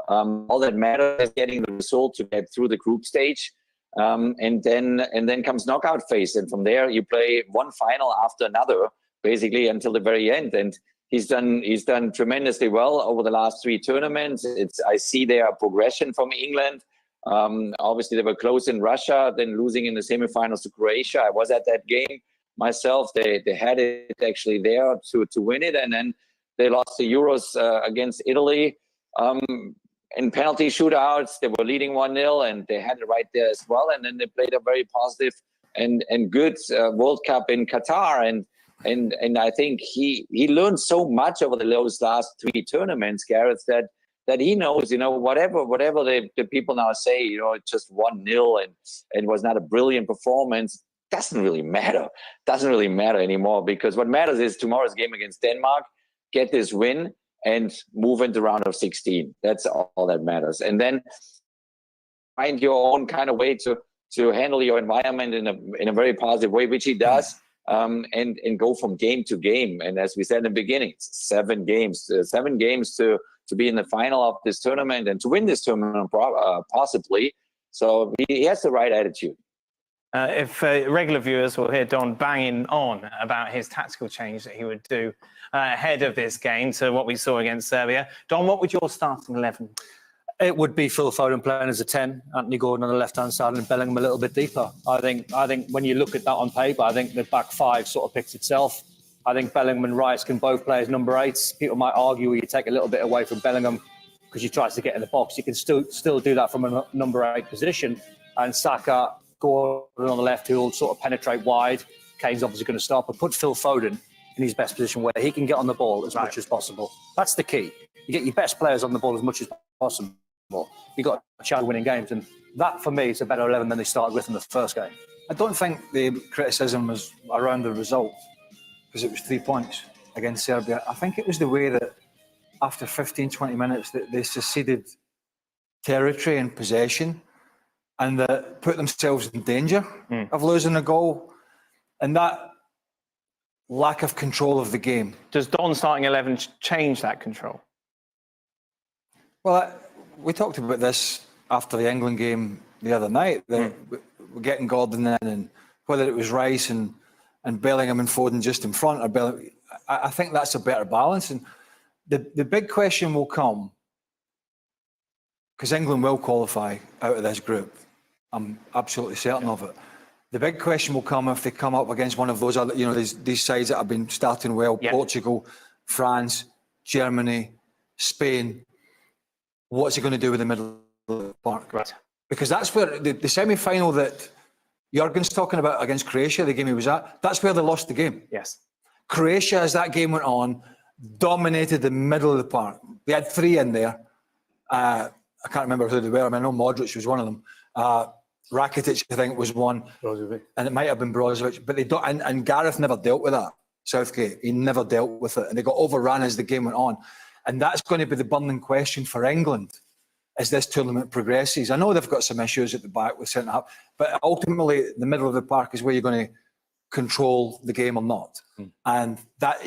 All that matters is getting the result to get through the group stage. And then comes knockout phase, and from there you play one final after another, basically until the very end. And He's done tremendously well over the last 3 tournaments. I see their progression from England. Obviously, they were close in Russia, then losing in the semifinals to Croatia. I was at that game myself. They had it actually there to win it, and then they lost the Euros against Italy in penalty shootouts. They were leading 1-0, and they had it right there as well. And then they played a very positive and good World Cup in Qatar. And I think he learned so much over those last 3 tournaments, Gareth, that he knows, whatever the people now say, it's just 1-0 and was not a brilliant performance, doesn't really matter. Doesn't really matter anymore, because what matters is tomorrow's game against Denmark, get this win and move into round of 16. That's all that matters. And then find your own kind of way to handle your environment in a very positive way, which he does. And go from game to game. And as we said in the beginning, it's 7 games to be in the final of this tournament and to win this tournament possibly. So he has the right attitude.
If regular viewers will hear Don banging on about his tactical change that he would do ahead of this game to what we saw against Serbia, Don, what would your starting 11?
It would be Phil Foden playing as a 10, Anthony Gordon on the left-hand side and Bellingham a little bit deeper. I think when you look at that on paper, I think the back 5 sort of picks itself. I think Bellingham and Rice can both play as number 8s. People might argue you take a little bit away from Bellingham because he tries to get in the box. You can still do that from a number 8 position. And Saka, Gordon on the left, who will sort of penetrate wide. Kane's obviously going to start, but put Phil Foden in his best position where he can get on the ball as much as possible. That's the key. You get your best players on the ball as much as possible. You've got a chance of winning games, and that for me is a better 11 than they started with in the first game.
I don't think the criticism was around the result, because it was 3 points against Serbia. I think it was the way that after 15, 20 minutes that they seceded territory and possession and that put themselves in danger of losing a goal. And that lack of control of the game.
Does Don starting 11 change that control?
Well, we talked about this after the England game the other night, that we're getting Gordon in, and whether it was Rice and Bellingham and Foden just in front, or Bellingham, I think that's a better balance. And the big question will come, because England will qualify out of this group. I'm absolutely certain of it. The big question will come if they come up against one of those other, these sides that have been starting well, Portugal, France, Germany, Spain. What's he going to do with the middle of the park?
Right.
Because that's where the semi-final that Jurgen's talking about against Croatia, the game he was at, that's where they lost the game.
Yes.
Croatia, as that game went on, dominated the middle of the park. They had 3 in there. I can't remember who they were. I know Modric was one of them. Rakitic, I think, was one.
Brozovic.
And it might have been Brozovic. But they don't. And Gareth never dealt with that, Southgate. He never dealt with it. And they got overrun as the game went on. And that's going to be the burning question for England as this tournament progresses. I know they've got some issues at the back with centre half, but ultimately the middle of the park is where you're going to control the game or not. And that,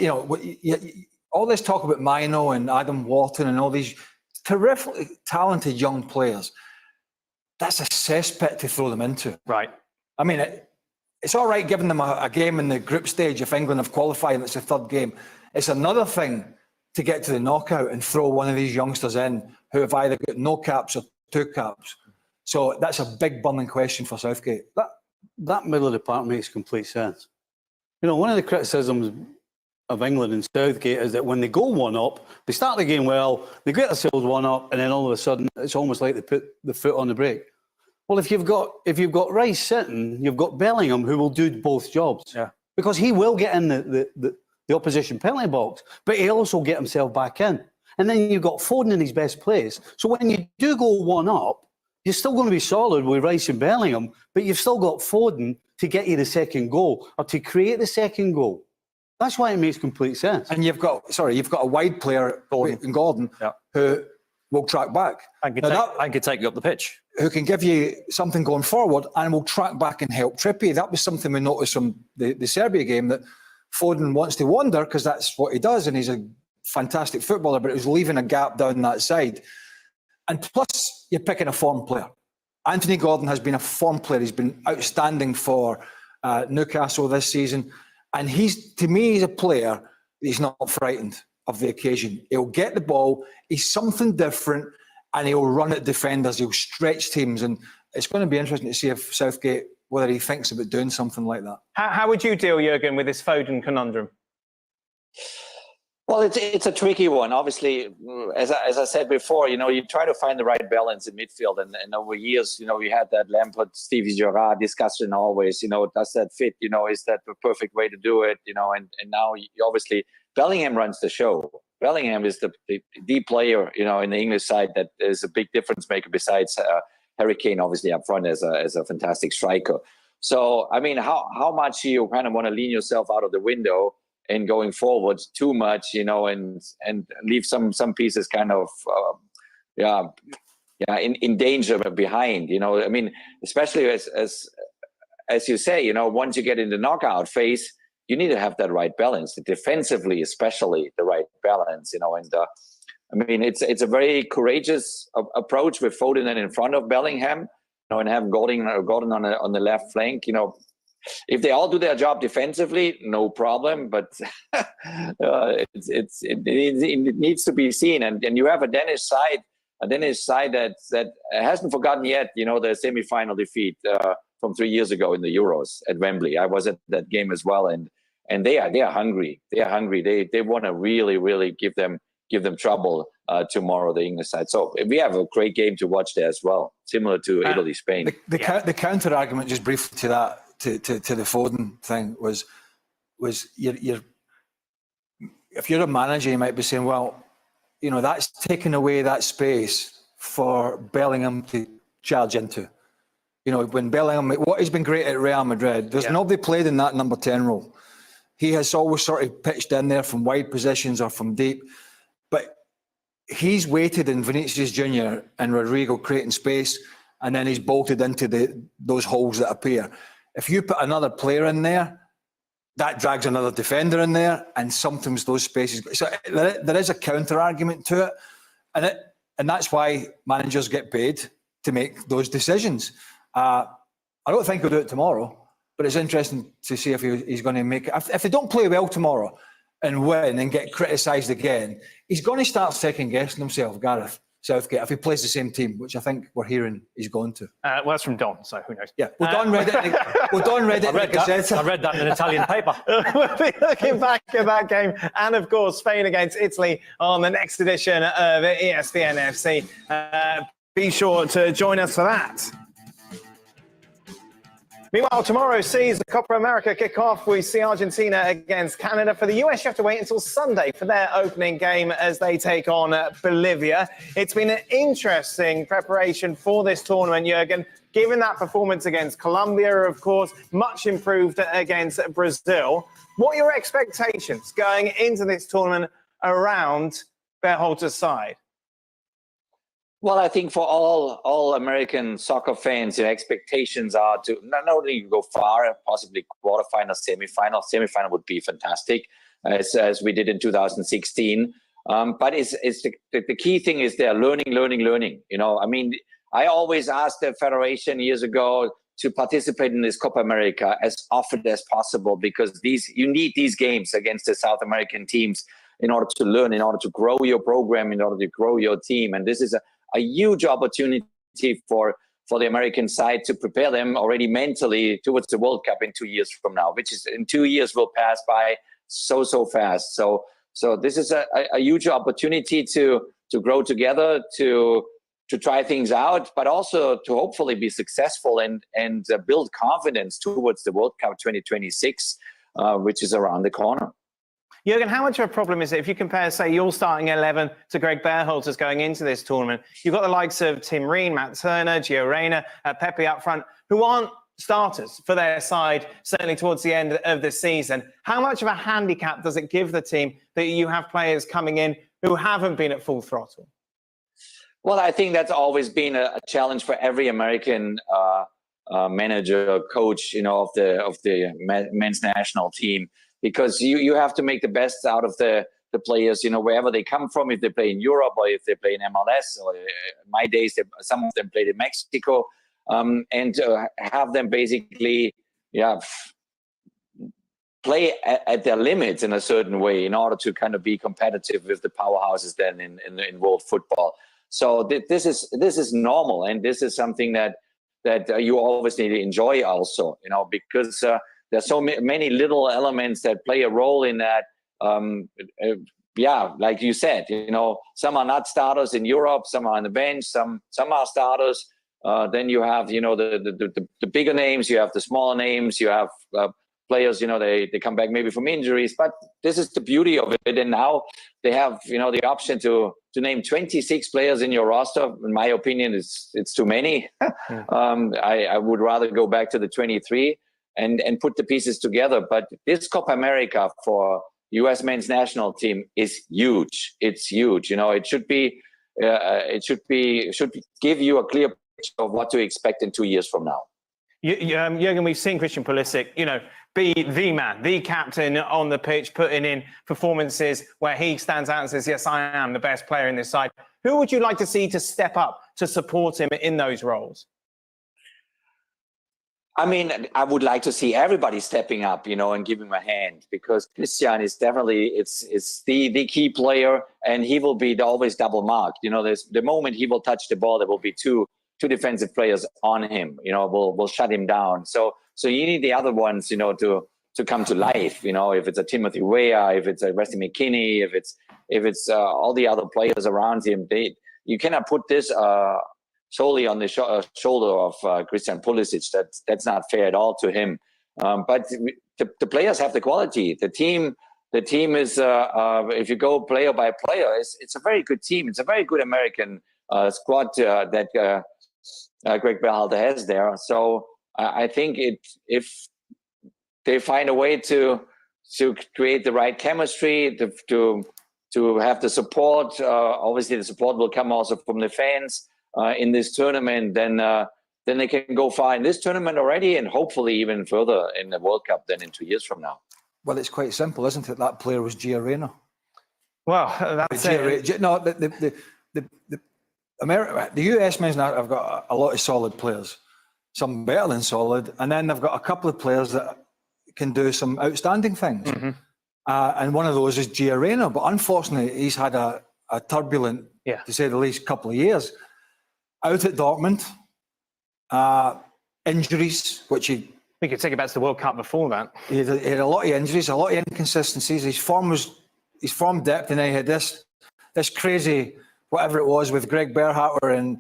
all this talk about Mino and Adam Wharton and all these terrifically talented young players, that's a cesspit to throw them into.
Right.
I mean, it's all right giving them a game in the group stage if England have qualified and it's a 3rd game. It's another thing to get to the knockout and throw one of these youngsters in who have either got no caps or 2 caps. So that's a big burning question for Southgate.
That middle of the park makes complete sense. One of the criticisms of England and Southgate is that when they go 1-up, they start the game well, they get themselves 1-up, and then all of a sudden it's almost like they put the foot on the brake. Well, if you've got Rice sitting, you've got Bellingham who will do both jobs. Yeah. Because he will get in the opposition penalty box, but he'll also get himself back in. And then you've got Foden in his best place. So when you do go 1-up, you're still going to be solid with Rice and Bellingham, but you've still got Foden to get you the second goal or to create the second goal. That's why it makes complete sense.
And you've got a wide player in Gordon who will track back.
And can take you up the pitch.
Who can give you something going forward and will track back and help Trippier. That was something we noticed from the Serbia game, that Foden wants to wander because that's what he does, and he's a fantastic footballer, but it was leaving a gap down that side. And plus, you're picking a form player. Anthony Gordon has been a form player. He's been outstanding for Newcastle this season. And to me, he's a player, he's not frightened. of the occasion. He'll get the ball, he's something different, and he'll run at defenders, he'll stretch teams, and it's going to be interesting to see if Southgate, whether he thinks about doing something like that.
How would you deal, Jurgen, with this Foden conundrum?
Well, it's a tricky one. Obviously, as I said before, you try to find the right balance in midfield, and over years, we had that Lampard, Stevie Gerrard discussion always. Does that fit? Is that the perfect way to do it? And now obviously Bellingham runs the show. Bellingham is the player, in the English side that is a big difference maker besides Harry Kane, obviously up front as a fantastic striker. So I mean, how much you kind of want to lean yourself out of the window and going forward too much, and leave some pieces kind of, in danger behind, I mean, especially as you say, once you get in the knockout phase, you need to have that right balance, defensively, especially the right balance, and I mean, it's a very courageous approach with Foden in front of Bellingham, and have Gordon on the left flank, If they all do their job defensively, no problem. But it needs to be seen. And you have a Danish side that hasn't forgotten yet, the semi-final defeat from 3 years ago in the Euros at Wembley. I was at that game as well, and they are hungry. They are hungry. They want to really give them trouble tomorrow, the English side. So we have a great game to watch there as well, similar to Italy, Spain.
The counter argument, just briefly to that. To the Foden thing was you're if you're a manager, you might be saying, well, that's taking away that space for Bellingham to charge into. When Bellingham, what he's been great at Real Madrid, there's nobody played in that number 10 role. He has always sort of pitched in there from wide positions or from deep, but he's waited in Vinicius Junior and Rodrigo creating space, and then he's bolted into those holes that appear. If you put another player in there, that drags another defender in there, and sometimes those spaces. So there is a counter argument to it, and that's why managers get paid to make those decisions. I don't think he'll do it tomorrow, but it's interesting to see if he's going to make it. If they don't play well tomorrow and win and get criticised again, he's going to start second guessing himself, Gareth Southgate, if he plays the same team, which I think we're hearing he's going to.
Well, that's from Don, so who knows?
Yeah, well, Don read it. Don read it.
I read that in an Italian paper.
We'll be looking back at that game, and of course, Spain against Italy on the next edition of ESPN FC. Be sure to join us for that. Meanwhile, tomorrow sees the Copa America kick off. We see Argentina against Canada. For the US, you have to wait until Sunday for their opening game as they take on Bolivia. It's been an interesting preparation for this tournament, Jurgen, given that performance against Colombia, of course, much improved against Brazil. What are your expectations going into this tournament around Berhalter's side?
Well, I think for all American soccer fans, expectations are to not only go far, possibly quarterfinal, semi-final. Semi-final would be fantastic, as we did in 2016. But it's the key thing is they're learning. I mean, I always asked the federation years ago to participate in this Copa America as often as possible, because you need these games against the South American teams in order to learn, in order to grow your program, in order to grow your team. And this is a huge opportunity for the American side to prepare them already mentally towards the World Cup in 2 years from now, which is in 2 years will pass by so fast. So this is a huge opportunity to grow together, to try things out, but also to hopefully be successful and build confidence towards the World Cup 2026, which is around the corner.
Jurgen, how much of a problem is it if you compare, say, your starting 11 to Greg Berhalter's going into this tournament? You've got the likes of Tim Ream, Matt Turner, Gio Reyna, Pepe up front, who aren't starters for their side, certainly towards the end of the season. How much of a handicap does it give the team that you have players coming in who haven't been at full throttle?
Well, I think that's always been a challenge for every American manager, coach, of the men's national team. Because you have to make the best out of the players, wherever they come from, if they play in Europe or if they play in MLS, or in my days, some of them played in Mexico, and have them basically, play at their limits in a certain way in order to kind of be competitive with the powerhouses then in world football. So this is normal, and this is something that you obviously enjoy also, because there's so many little elements that play a role in that. Like you said, some are not starters in Europe, some are on the bench, some are starters. Then you have, the bigger names, you have the smaller names, you have players, they come back maybe from injuries, but this is the beauty of it. And now they have, the option to name 26 players in your roster. In my opinion, it's too many. I would rather go back to the 23 and put the pieces together. But this Copa America for U.S. men's national team is huge. It's huge. It should give you a clear picture of what to expect in 2 years from now.
Jürgen, we've seen Christian Pulisic, be the man, the captain on the pitch, putting in performances where he stands out and says, yes, I am the best player in this side. Who would you like to see to step up to support him in those roles?
I mean, I would like to see everybody stepping up, and giving him a hand, because Christian is definitely, it's the key player, and he will be always double marked. There's the moment he will touch the ball, there will be two defensive players on him, will shut him down. So you need the other ones, to come to life, if it's a Timothy Weah, if it's a Wesley McKinney, if it's all the other players around him. You cannot put this solely on the shoulder of Christian Pulisic. That's not fair at all to him. But the players have the quality. The team is, if you go player by player, it's a very good team. It's a very good American squad that Greg Berhalter has there. So I think if they find a way to create the right chemistry, to have the support, obviously the support will come also from the fans in this tournament, then they can go far in this tournament already, and hopefully even further in the World Cup than in 2 years from now.
Well, it's quite simple, isn't it? That player was Gio Reyna.
Well, that's it.
No, the US men's now have got a lot of solid players, some better than solid, and then they've got a couple of players that can do some outstanding things. Mm-hmm. And one of those is Gio Reyna, but unfortunately, he's had a turbulent, to say the least, couple of years. Out at Dortmund, injuries, which we
could take it back to the World Cup before that.
He had a lot of injuries, a lot of inconsistencies. His form depth, and then he had this crazy, whatever it was, with Greg Berhalter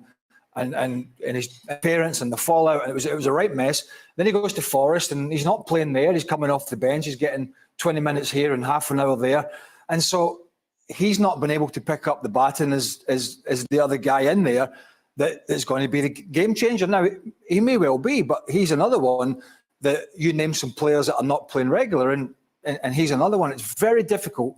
and his parents and the fallout. And it was a right mess. Then he goes to Forest, and he's not playing there. He's coming off the bench. He's getting 20 minutes here and half an hour there, and so he's not been able to pick up the baton as the other guy in there that is going to be the game changer. Now, he may well be, but he's another one that you name some players that are not playing regular, and he's another one. It's very difficult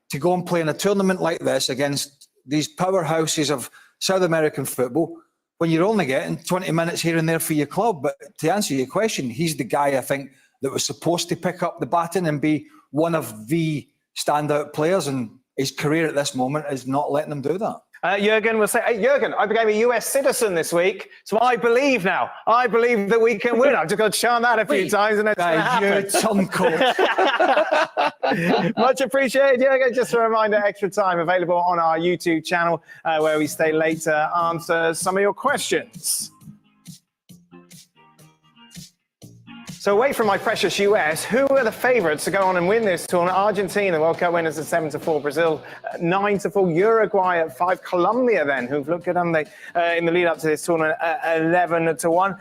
to go and play in a tournament like this against these powerhouses of South American football when you're only getting 20 minutes here and there for your club. But to answer your question, he's the guy, I think, that was supposed to pick up the baton and be one of the standout players, and his career at this moment is not letting him do that.
Jürgen will say, hey, Jürgen, I became a US citizen this week, so I believe now. I believe that we can win. I've just got to chant that a few times and it's going to happen.
Tongue coat.
Much appreciated, Jürgen. Just a reminder, Extra Time available on our YouTube channel where we stay late to answer some of your questions. So away from my precious US, who are the favourites to go on and win this tournament? Argentina, World Cup winners at 7-4. Brazil, 9-4. Uruguay at 5. Colombia then, who've looked good, haven't they, in the lead up to this tournament, 11-1.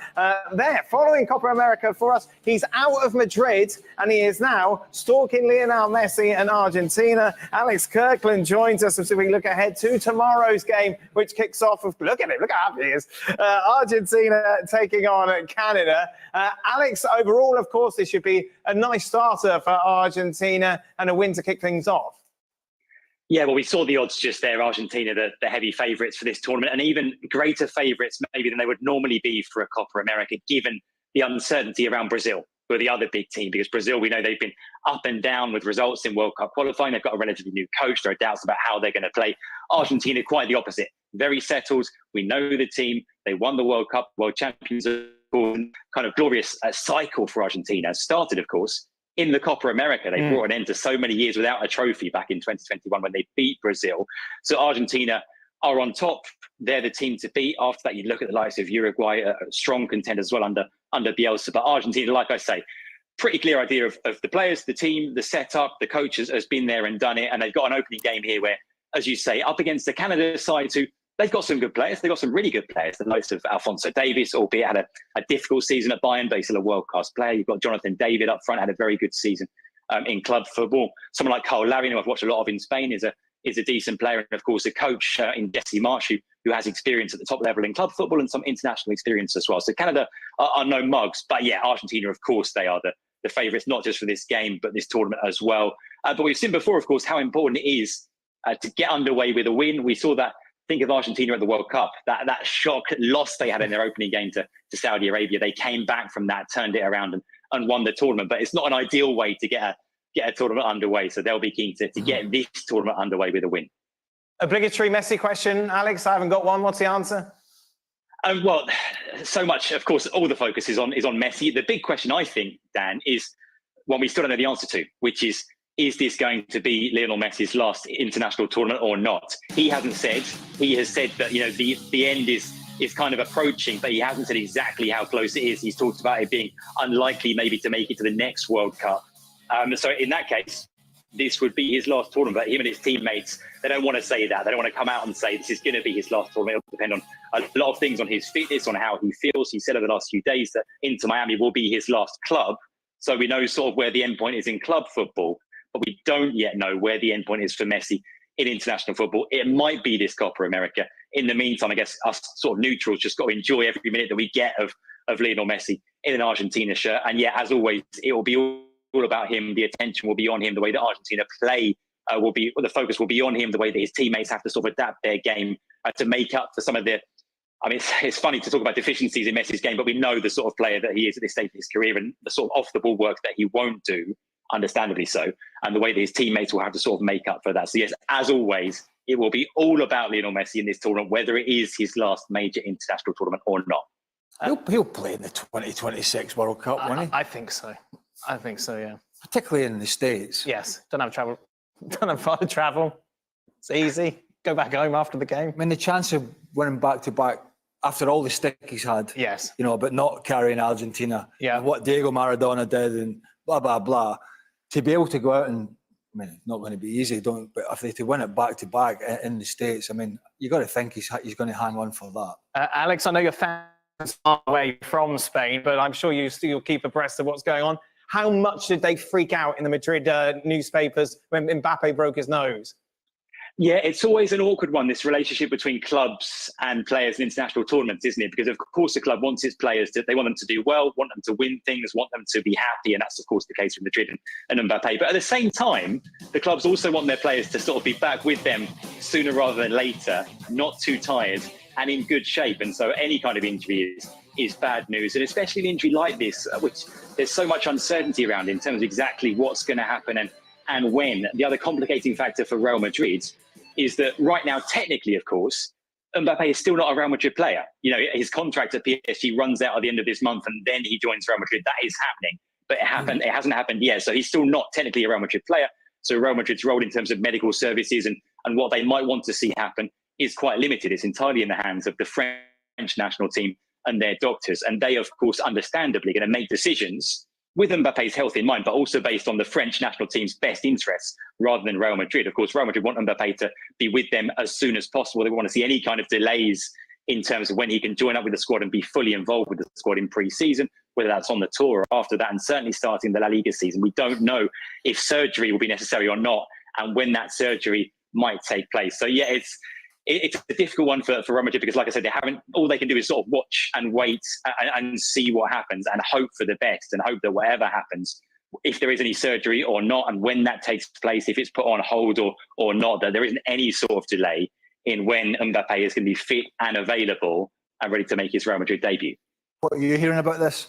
There, following Copa America for us, he's out of Madrid and he is now stalking Lionel Messi and Argentina. Alex Kirkland joins us as we look ahead to tomorrow's game, which kicks off with, look at him, look how happy he is. Argentina taking on Canada. Alex, overall, of course, this should be a nice starter for Argentina and a win to kick things off.
Yeah, well, we saw the odds just there. Argentina, the heavy favourites for this tournament, and even greater favourites maybe than they would normally be for a Copa America, given the uncertainty around Brazil, who are the other big team. Because Brazil, we know they've been up and down with results in World Cup qualifying. They've got a relatively new coach. There are doubts about how they're going to play. Argentina, quite the opposite. Very settled. We know the team. They won the World Cup, world champions. Kind of glorious cycle for Argentina. Started, of course, in the Copa America. They brought an end to so many years without a trophy back in 2021 when they beat Brazil. So Argentina are on top. They're the team to beat. After that, you look at the likes of Uruguay, a strong contender as well under Bielsa. But Argentina, like I say, pretty clear idea of the players, the team, the setup, the coach has been there and done it. And they've got an opening game here where, as you say, up against the Canada side who they've got some good players. They've got some really good players. The likes of Alphonso Davies, albeit had a difficult season at Bayern, but he's still a world-class player. You've got Jonathan David up front, had a very good season in club football. Someone like Cole Larin, who I've watched a lot of in Spain, is a decent player. And of course, a coach in Jesse Marsch, who has experience at the top level in club football and some international experience as well. So Canada are no mugs. But yeah, Argentina, of course, they are the favourites, not just for this game, but this tournament as well. But we've seen before, of course, how important it is to get underway with a win. We saw that. Think of Argentina at the World Cup, that shock loss they had in their opening game to Saudi Arabia. They came back from that, turned it around and won the tournament. But it's not an ideal way to get a tournament underway. So they'll be keen to get this tournament underway with a win.
Obligatory Messi question, Alex. I haven't got one. What's the answer?
Well, so much, of course, all the focus is on Messi. The big question, I think, Dan, is one we still don't know the answer to, which is this going to be Lionel Messi's last international tournament or not? He hasn't said. He has said that, the end is kind of approaching, but he hasn't said exactly how close it is. He's talked about it being unlikely maybe to make it to the next World Cup. So in that case, this would be his last tournament. But him and his teammates, they don't want to say that. They don't want to come out and say this is going to be his last tournament. It'll depend on a lot of things, on his fitness, on how he feels. He said over the last few days that Inter Miami will be his last club. So we know sort of where the endpoint is in club football, but we don't yet know where the endpoint is for Messi in international football. It might be this Copa America. In the meantime, I guess us sort of neutrals just got to enjoy every minute that we get of Lionel Messi in an Argentina shirt. And yeah, as always, it will be all about him. The attention will be on him. The way that Argentina play the focus will be on him. The way that his teammates have to sort of adapt their game to make up for some of the. I mean, it's funny to talk about deficiencies in Messi's game, but we know the sort of player that he is at this stage of his career and the sort of off-the-ball work that he won't do, understandably so, and the way that his teammates will have to sort of make up for that. So yes, as always, it will be all about Lionel Messi in this tournament, whether it is his last major international tournament or not.
He'll play in the 2026 World Cup, won't he?
I think so. I think so, yeah.
Particularly in the States.
Yes, don't have travel. Don't have far to travel. It's easy. Go back home after the game.
I mean, the chance of winning back-to-back after all the stick he's had,
yes,
but not carrying Argentina,
yeah,
and what Diego Maradona did and blah, blah, blah, to be able to go out and, I mean, it's not going to be easy, but if they to win it back-to-back in the States, I mean, you got to think he's going to hang on for that.
Alex, I know you're fans far away from Spain, but I'm sure you still keep abreast of what's going on. How much did they freak out in the Madrid newspapers when Mbappe broke his nose?
Yeah, it's always an awkward one, this relationship between clubs and players in international tournaments, isn't it? Because, of course, the club wants its players they want them to do well, want them to win things, want them to be happy. And that's, of course, the case with Madrid and Mbappe. But at the same time, the clubs also want their players to sort of be back with them sooner rather than later, not too tired and in good shape. And so any kind of injury is bad news. And especially an injury like this, which there's so much uncertainty around in terms of exactly what's going to happen and when. The other complicating factor for Real Madrid is that right now, technically, of course, Mbappe is still not a Real Madrid player. His contract at PSG runs out at the end of this month and then he joins Real Madrid. That is happening, but it hasn't happened yet. So he's still not technically a Real Madrid player. So Real Madrid's role in terms of medical services and what they might want to see happen is quite limited. It's entirely in the hands of the French national team and their doctors. And they, of course, understandably going to make decisions with Mbappe's health in mind, but also based on the French national team's best interests rather than Real Madrid. Of course, Real Madrid want Mbappe to be with them as soon as possible. They want to see any kind of delays in terms of when he can join up with the squad and be fully involved with the squad in pre-season, whether that's on the tour or after that, and certainly starting the La Liga season. We don't know if surgery will be necessary or not, and when that surgery might take place. So yeah, it's a difficult one for Real Madrid because, like I said, all they can do is sort of watch and wait and see what happens and hope for the best and hope that whatever happens, if there is any surgery or not, and when that takes place, if it's put on hold or not, that there isn't any sort of delay in when Mbappe is going to be fit and available and ready to make his Real Madrid debut.
What are you hearing about this?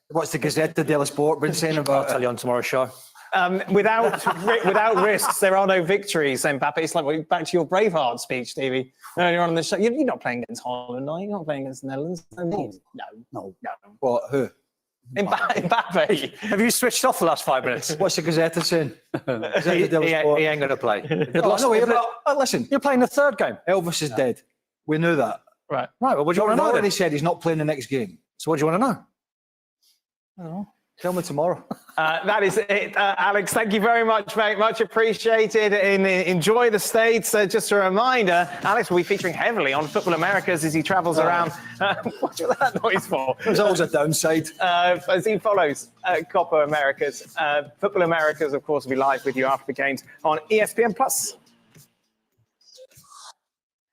What's the Gazzetta dello Sport been saying about it?
I'll tell you on tomorrow's show.
Without risks, there are no victories. Mbappe, it's like back to your Braveheart speech, Stevie. Earlier on in the show, you're not playing against Holland, are you? You're not playing against the Netherlands. No need. No.
What? Who?
Mbappe.
Have you switched off the last 5 minutes?
What's the Gazette saying?
He ain't going to play.
Listen,
You're playing the third game.
Elvis is dead. We knew that.
Right. Well, what do you want
John
to know?
already
Then?
said he's not playing the next game.
So what do you want to know?
I don't know. Tell me tomorrow.
That is it, Alex. Thank you very much, mate. Much appreciated. Enjoy the States. Just a reminder, Alex will be featuring heavily on Football Americas as he travels around. What's that noise for?
There's always a downside.
As he follows Copa Americas. Football Americas, of course, will be live with you after the games on ESPN+.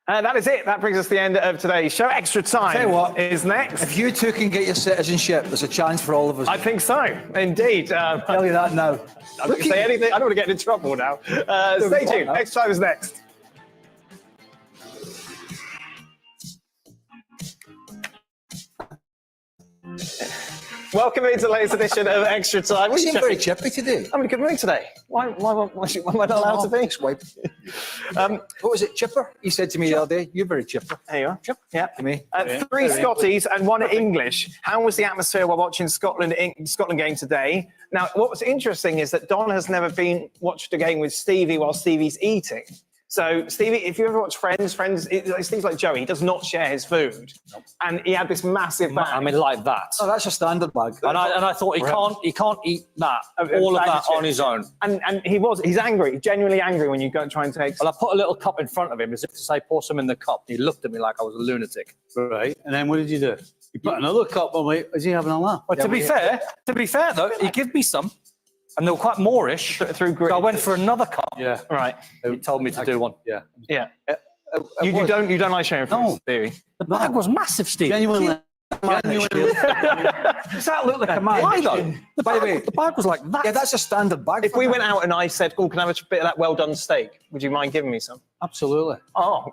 That is it. That brings us to the end of today's show. Extra Time
Tell you what,
is next.
If you two can get your citizenship, there's a chance for all of us.
I think so, indeed.
I'll tell you that now.
I don't say anything. I don't want to get into trouble now. Stay tuned. Extra Time is next. Welcome into the latest edition of Extra Time.
You seem very chippy today.
I'm in a good mood today. Why am I not allowed to be?
Swipe. What was it, chipper? He said to me the other day, you're very chipper.
There you are.
Chipper.
Yeah.
To me.
3 Scotties and 1 English. How was the atmosphere while watching Scotland game today? Now, what was interesting is that Don has never watched a game with Stevie while Stevie's eating. So, Stevie, if you ever watch Friends, it's things like Joey. He does not share his food, and he had this massive bag.
I mean, like that.
Oh, that's a standard bag.
And I thought he can't eat that, all of that on his own.
And he's angry, genuinely angry when you go and try and take.
Well, I put a little cup in front of him as if to say, pour some in the cup. He looked at me like I was a lunatic.
Right. And then what did you do? You put another cup on me. Is he having a laugh?
Well, to be fair though, he gave me some, and they were quite Moorish.
Through
So I went for another cup.
Yeah.
Right.
He told me to do one.
Yeah.
Yeah. You don't like sharing food,
No.
theory.
The bag was massive, Steve.
Genuinely.
Does that look like a man?
Why though?
By the way,
The bag was like that.
yeah, that's a standard bag.
If we went out and I said, "Oh, can I have a bit of that well-done steak?" Would you mind giving me some?
Absolutely.
Oh,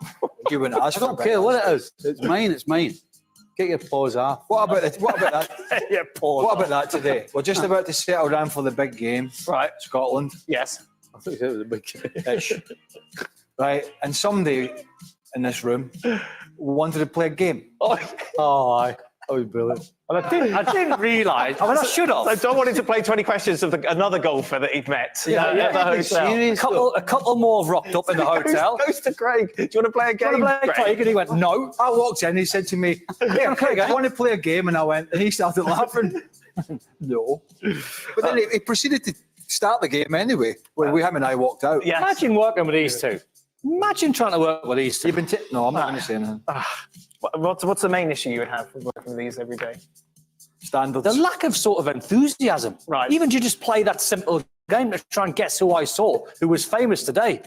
you wouldn't ask
I
for
don't care what it is. It's mine. It's mine. Get your paws off.
What about that?
yeah, poor.
What about that today? We're just about to settle down for the big game.
Right.
Scotland.
Yes.
I thought it was a big
Ish. Right. And somebody in this room wanted to play a game.
Oh, aye. That was brilliant.
And I didn't realise. I mean, I should have.
So Don wanted to play 20 questions of another golfer that he'd met
Yeah,
at the hotel.
serious.
A couple more have rocked up in the hotel.
Goes to Craig. Do you want to play a game?
Do you want to play Craig? And he went, no.
I walked in, he said to me, "Hey, Craig, I want to play a game," and I went, and he started laughing. No. But then he proceeded to start the game anyway, when him and I walked out.
Yes.
Imagine working with these two. Imagine trying to work with these two.
You've been no, I'm not going to say anything.
What's the main issue you would have with working with these every day?
Standards.
The lack of sort of enthusiasm.
Right.
Even to just play that simple game to try and guess who I saw, who was famous today.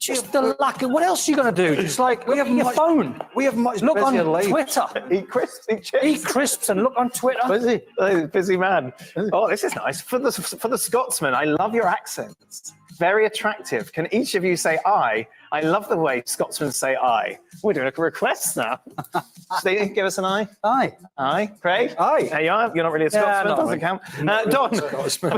Just the lack of, what else are you going to do? Just like, we have your phone.
We have much
Look on
busier lives.
Twitter.
Eat crisps, eat chips.
Eat crisps and look on Twitter.
Busy. Busy man. Oh, this is nice. For the Scotsman, I love your accents. Very attractive. Can each of you say I? I love the way Scotsmen say I. We're doing a request now. Steve, give us an I.
Aye.
Aye. Craig?
Aye.
There you are. You're not really a Scotsman.
not
Doesn't count. Don,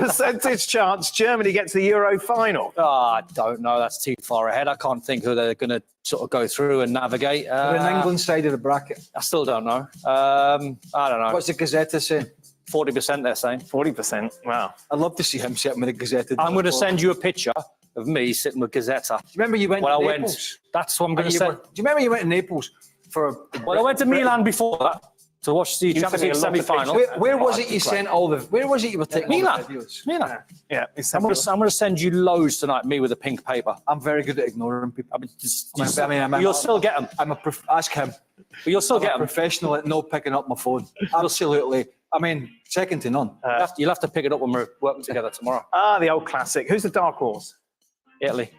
percentage chance Germany get to the Euro final.
Oh, I don't know. That's too far ahead. I can't think who they're going to sort of go through and navigate.
We're in England side of the bracket.
I still don't know. I don't know.
What's the Gazette saying?
40% they're saying.
40%. Wow.
I'd love to see him sitting with a Gazette.
I'm going to send you a picture of me sitting with Gazzetta.
Do you remember you went
When
to
I
Naples?
went, that's what I'm going to say.
Do you remember you went to Naples for a...
Well, I went to Milan before that to watch the Champions League semi-final.
Where was it you sent all the... Where was it you were taking
Milan.
all the videos?
Milan.
Yeah.
I'm going to send you loads tonight, me with a pink paper.
I'm very good at ignoring people.
I mean,
I'm
you'll still get them.
ask him.
But you'll still
I'm
get
a
them.
professional at not picking up my phone. Absolutely. I mean, second to none.
You'll have to pick it up when we're working together tomorrow.
The old classic. Who's the dark horse?
Italy.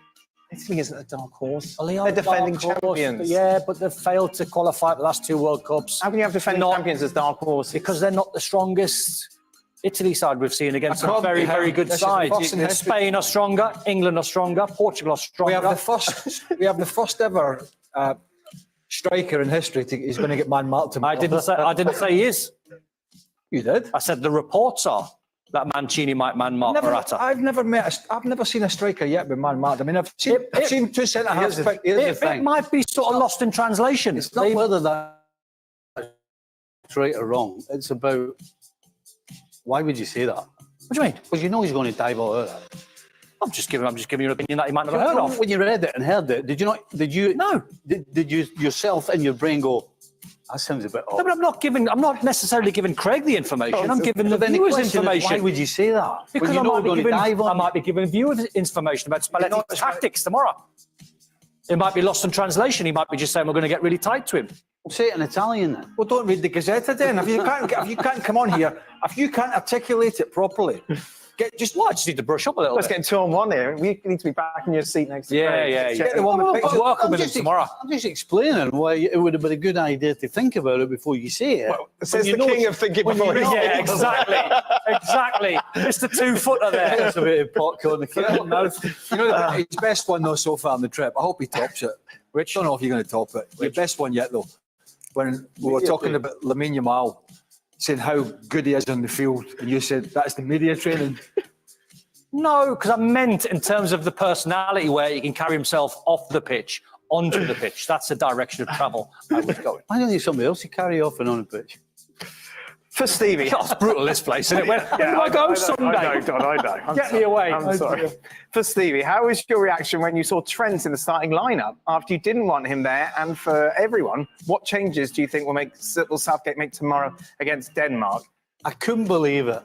Italy isn't a dark horse.
Well,
They're defending
dark horse,
champions.
Yeah, but they've failed to qualify for the last 2 World Cups.
How can you have defending champions as dark horses?
Because they're not the strongest Italy side we've seen against some
can't
very,
be
very good
this is the
sides.
first in history.
Spain are stronger, England are stronger, Portugal are stronger.
We have the first ever striker in history. He's going to get man-marked.
I didn't say he is.
You did.
I said the reports are that Mancini might man-mark Morata.
I've never seen a striker yet be man-marked. I mean, I've seen two centre-halves.
It might be sort of lost in translation.
It's not whether that's right or wrong. It's about Why would you say that?
What do you mean?
Because you know he's going to dive all out.
I'm just giving you an opinion that you might not have heard of.
When you read it and heard it, did you not? Did you?
No.
Did you yourself in your brain go? That sounds a bit odd.
No, but I'm not necessarily giving Craig the information. I'm giving the
Then
viewers
question is,
information.
why would you say that?
Because
When you know we're going to dive
I
on.
might be giving viewers information about Spalletti's tactics tomorrow. It might be lost in translation. He might be just saying we're going to get really tight to him.
Say it in Italian then.
Well, don't read the Gazzetta then. If you can't come on here, if you can't articulate it properly,
I just need to brush up a little
Let's
bit.
get 2-on-1 here. You need to be back in your seat next to
Yeah,
Craig.
yeah.
Check
The one with pictures.
I'm
Working with him
just-
tomorrow.
I'm just explaining why it would have been a good idea to think about it before you say it.
Well, says
When you
the
know
king
it's-
of thinking
when you
before he
know-
says
Yeah, exactly. Mr. 2-footer there.
There's a bit of popcorn.
you know, his best one though so far on the trip. I hope he tops it. Which I don't know if you're going to top it. Your best one yet though. When we were talking about Lamine Yamal, saying how good he is on the field, and you said that's the media training.
No, because I meant in terms of the personality where he can carry himself off the pitch, onto the pitch. That's the direction of travel I was going.
Why don't you somebody else to carry off and on the pitch?
For Stevie.
Oh, it's brutal, this place, isn't it? Where do I go Sunday?
I know, Don, I know. I'm
Get
sorry.
me away.
I'm sorry. For Stevie, how was your reaction when you saw Trent in the starting lineup after you didn't want him there? And for everyone, what changes do you think will Southgate make tomorrow against Denmark?
I couldn't believe it.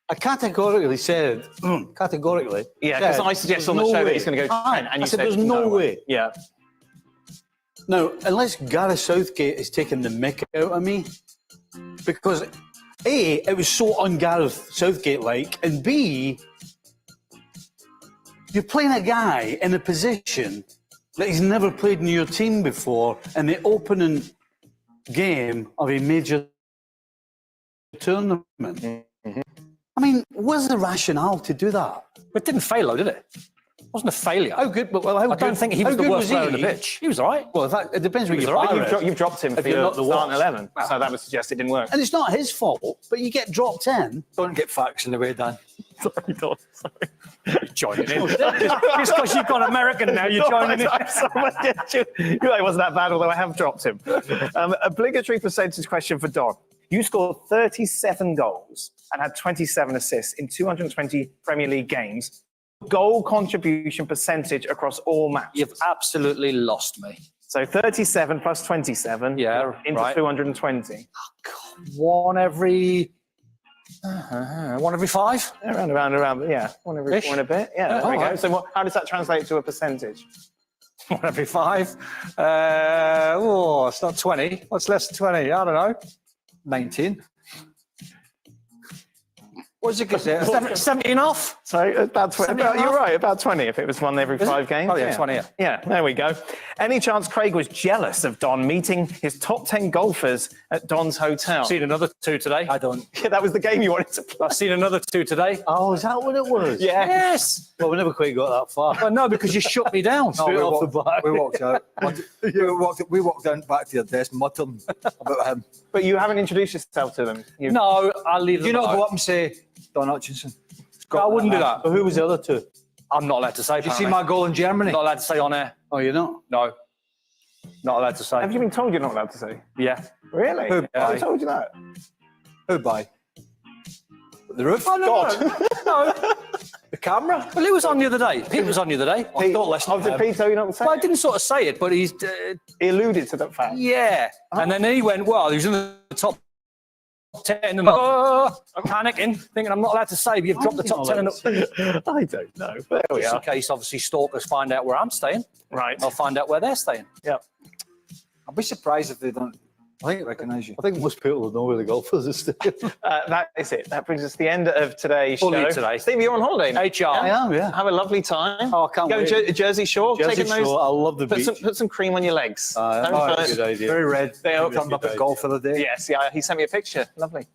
I categorically said, categorically.
Yeah, because I suggested on the show that he's going to go to Trent, and you
I said,
said
there's no way.
Yeah.
Now, unless Gareth Southgate is taking the mick out of me, because A, it was so un-Gareth Southgate-like, and B, you're playing a guy in a position that he's never played in your team before in the opening game of a major tournament.
Mm-hmm.
I mean, where's the rationale to do that?
But it didn't fail, though, did it? It wasn't a failure.
How good? Well, how
I don't think he was the worst player on the pitch. He was all right.
Well, in fact, it depends what
He was
you
all right.
fire
You've dropped him
If
for
you're
your
not the
starting
worst.
11, so that would suggest it didn't work.
And it's not his fault, but you get dropped in.
Don't get facts in the way, Dan.
Sorry, Don. Sorry.
You're joining in. Just because you've gone American now, you're joining in.
It wasn't that bad, although I have dropped him. Obligatory percentage question for Don. You scored 37 goals and had 27 assists in 220 Premier League games. Goal contribution percentage across all matches.
You've absolutely lost me.
So 37 plus 27
Yeah,
into
right.
220.
One every 5?
Around, yeah. One every
Ish.
four and a bit. Yeah, there
all
we go.
right.
So how does that translate to a percentage?
One every 5. It's not 20. What's less than 20? I don't know.
19. What's it Gazzetta?
17 off?
So about 20. You're right, about 20 if it was one every 5 games.
Oh, yeah, 20, yeah.
Yeah, there we go. Any chance Craig was jealous of Don meeting his top 10 golfers at Don's hotel?
I've seen another 2 today.
I don't.
Yeah, that was the game you wanted to play.
I've seen another 2 today.
Oh, is that what it was?
Yeah.
Yes.
Well, we never quite got that far.
Well, no, because you shut me down.
Straight off the back.
We walked out. We walked down back to your desk muttering about him.
But you haven't introduced yourself to them.
No, I'll leave
Do you
them
not
alone.
go up and say, Don Hutchinson?
I wouldn't do that.
But who was the other two?
I'm not allowed to say.
Did you see
apparently.
my goal in Germany?
Not allowed to say on air.
Oh, you're not?
No. Not allowed to say.
Have you been told you're not allowed to say?
Yeah.
Really?
Who?
I told you that.
Who by? The roof?
Oh, no.
The camera?
Well, who was on the other day? Pete was on the other day.
Pete,
don't listen
oh,
to
did
him.
Pete tell you not to say?
Well, I
it?
didn't sort of say it, but he's...
He alluded to that fact.
yeah. And then he went, well, he was in the top 10 and I'm panicking, thinking I'm not allowed to say, but you've dropped the top 10. And
I don't know. There we
just
are.
in case, obviously, stalkers find out where I'm staying.
Right.
I'll find out where they're staying.
Yep.
I'll be surprised if they don't. I think recognise you.
I think most people know where the golfers are staying.
That is it. That brings us to the end of today's
Full
show.
lead today.
Steve, you're on holiday now.
HR.
I am, yeah.
Have a lovely time.
Oh, I can't
Go
wait.
Jersey Shore.
Jersey
taking those.
Shore, I love the beach.
Put some cream on your legs.
That's a good idea.
Very red.
They are-
Turned up at golf for the day.
Yes, yeah. He sent me a picture. Lovely.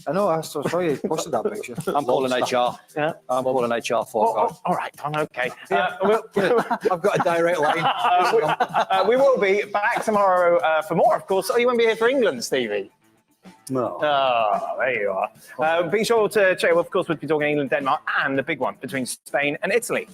I know. I saw you posted that picture.
I'm calling HR.
Yeah.
I'm calling HR for
All right, Don. Okay.
I've got a direct line.
We will be back tomorrow for more, of course. Oh, you won't be here for England, Stevie.
No.
Oh, there you are. Be sure to check. Well, of course, we'll be talking England, Denmark, and the big one between Spain and Italy.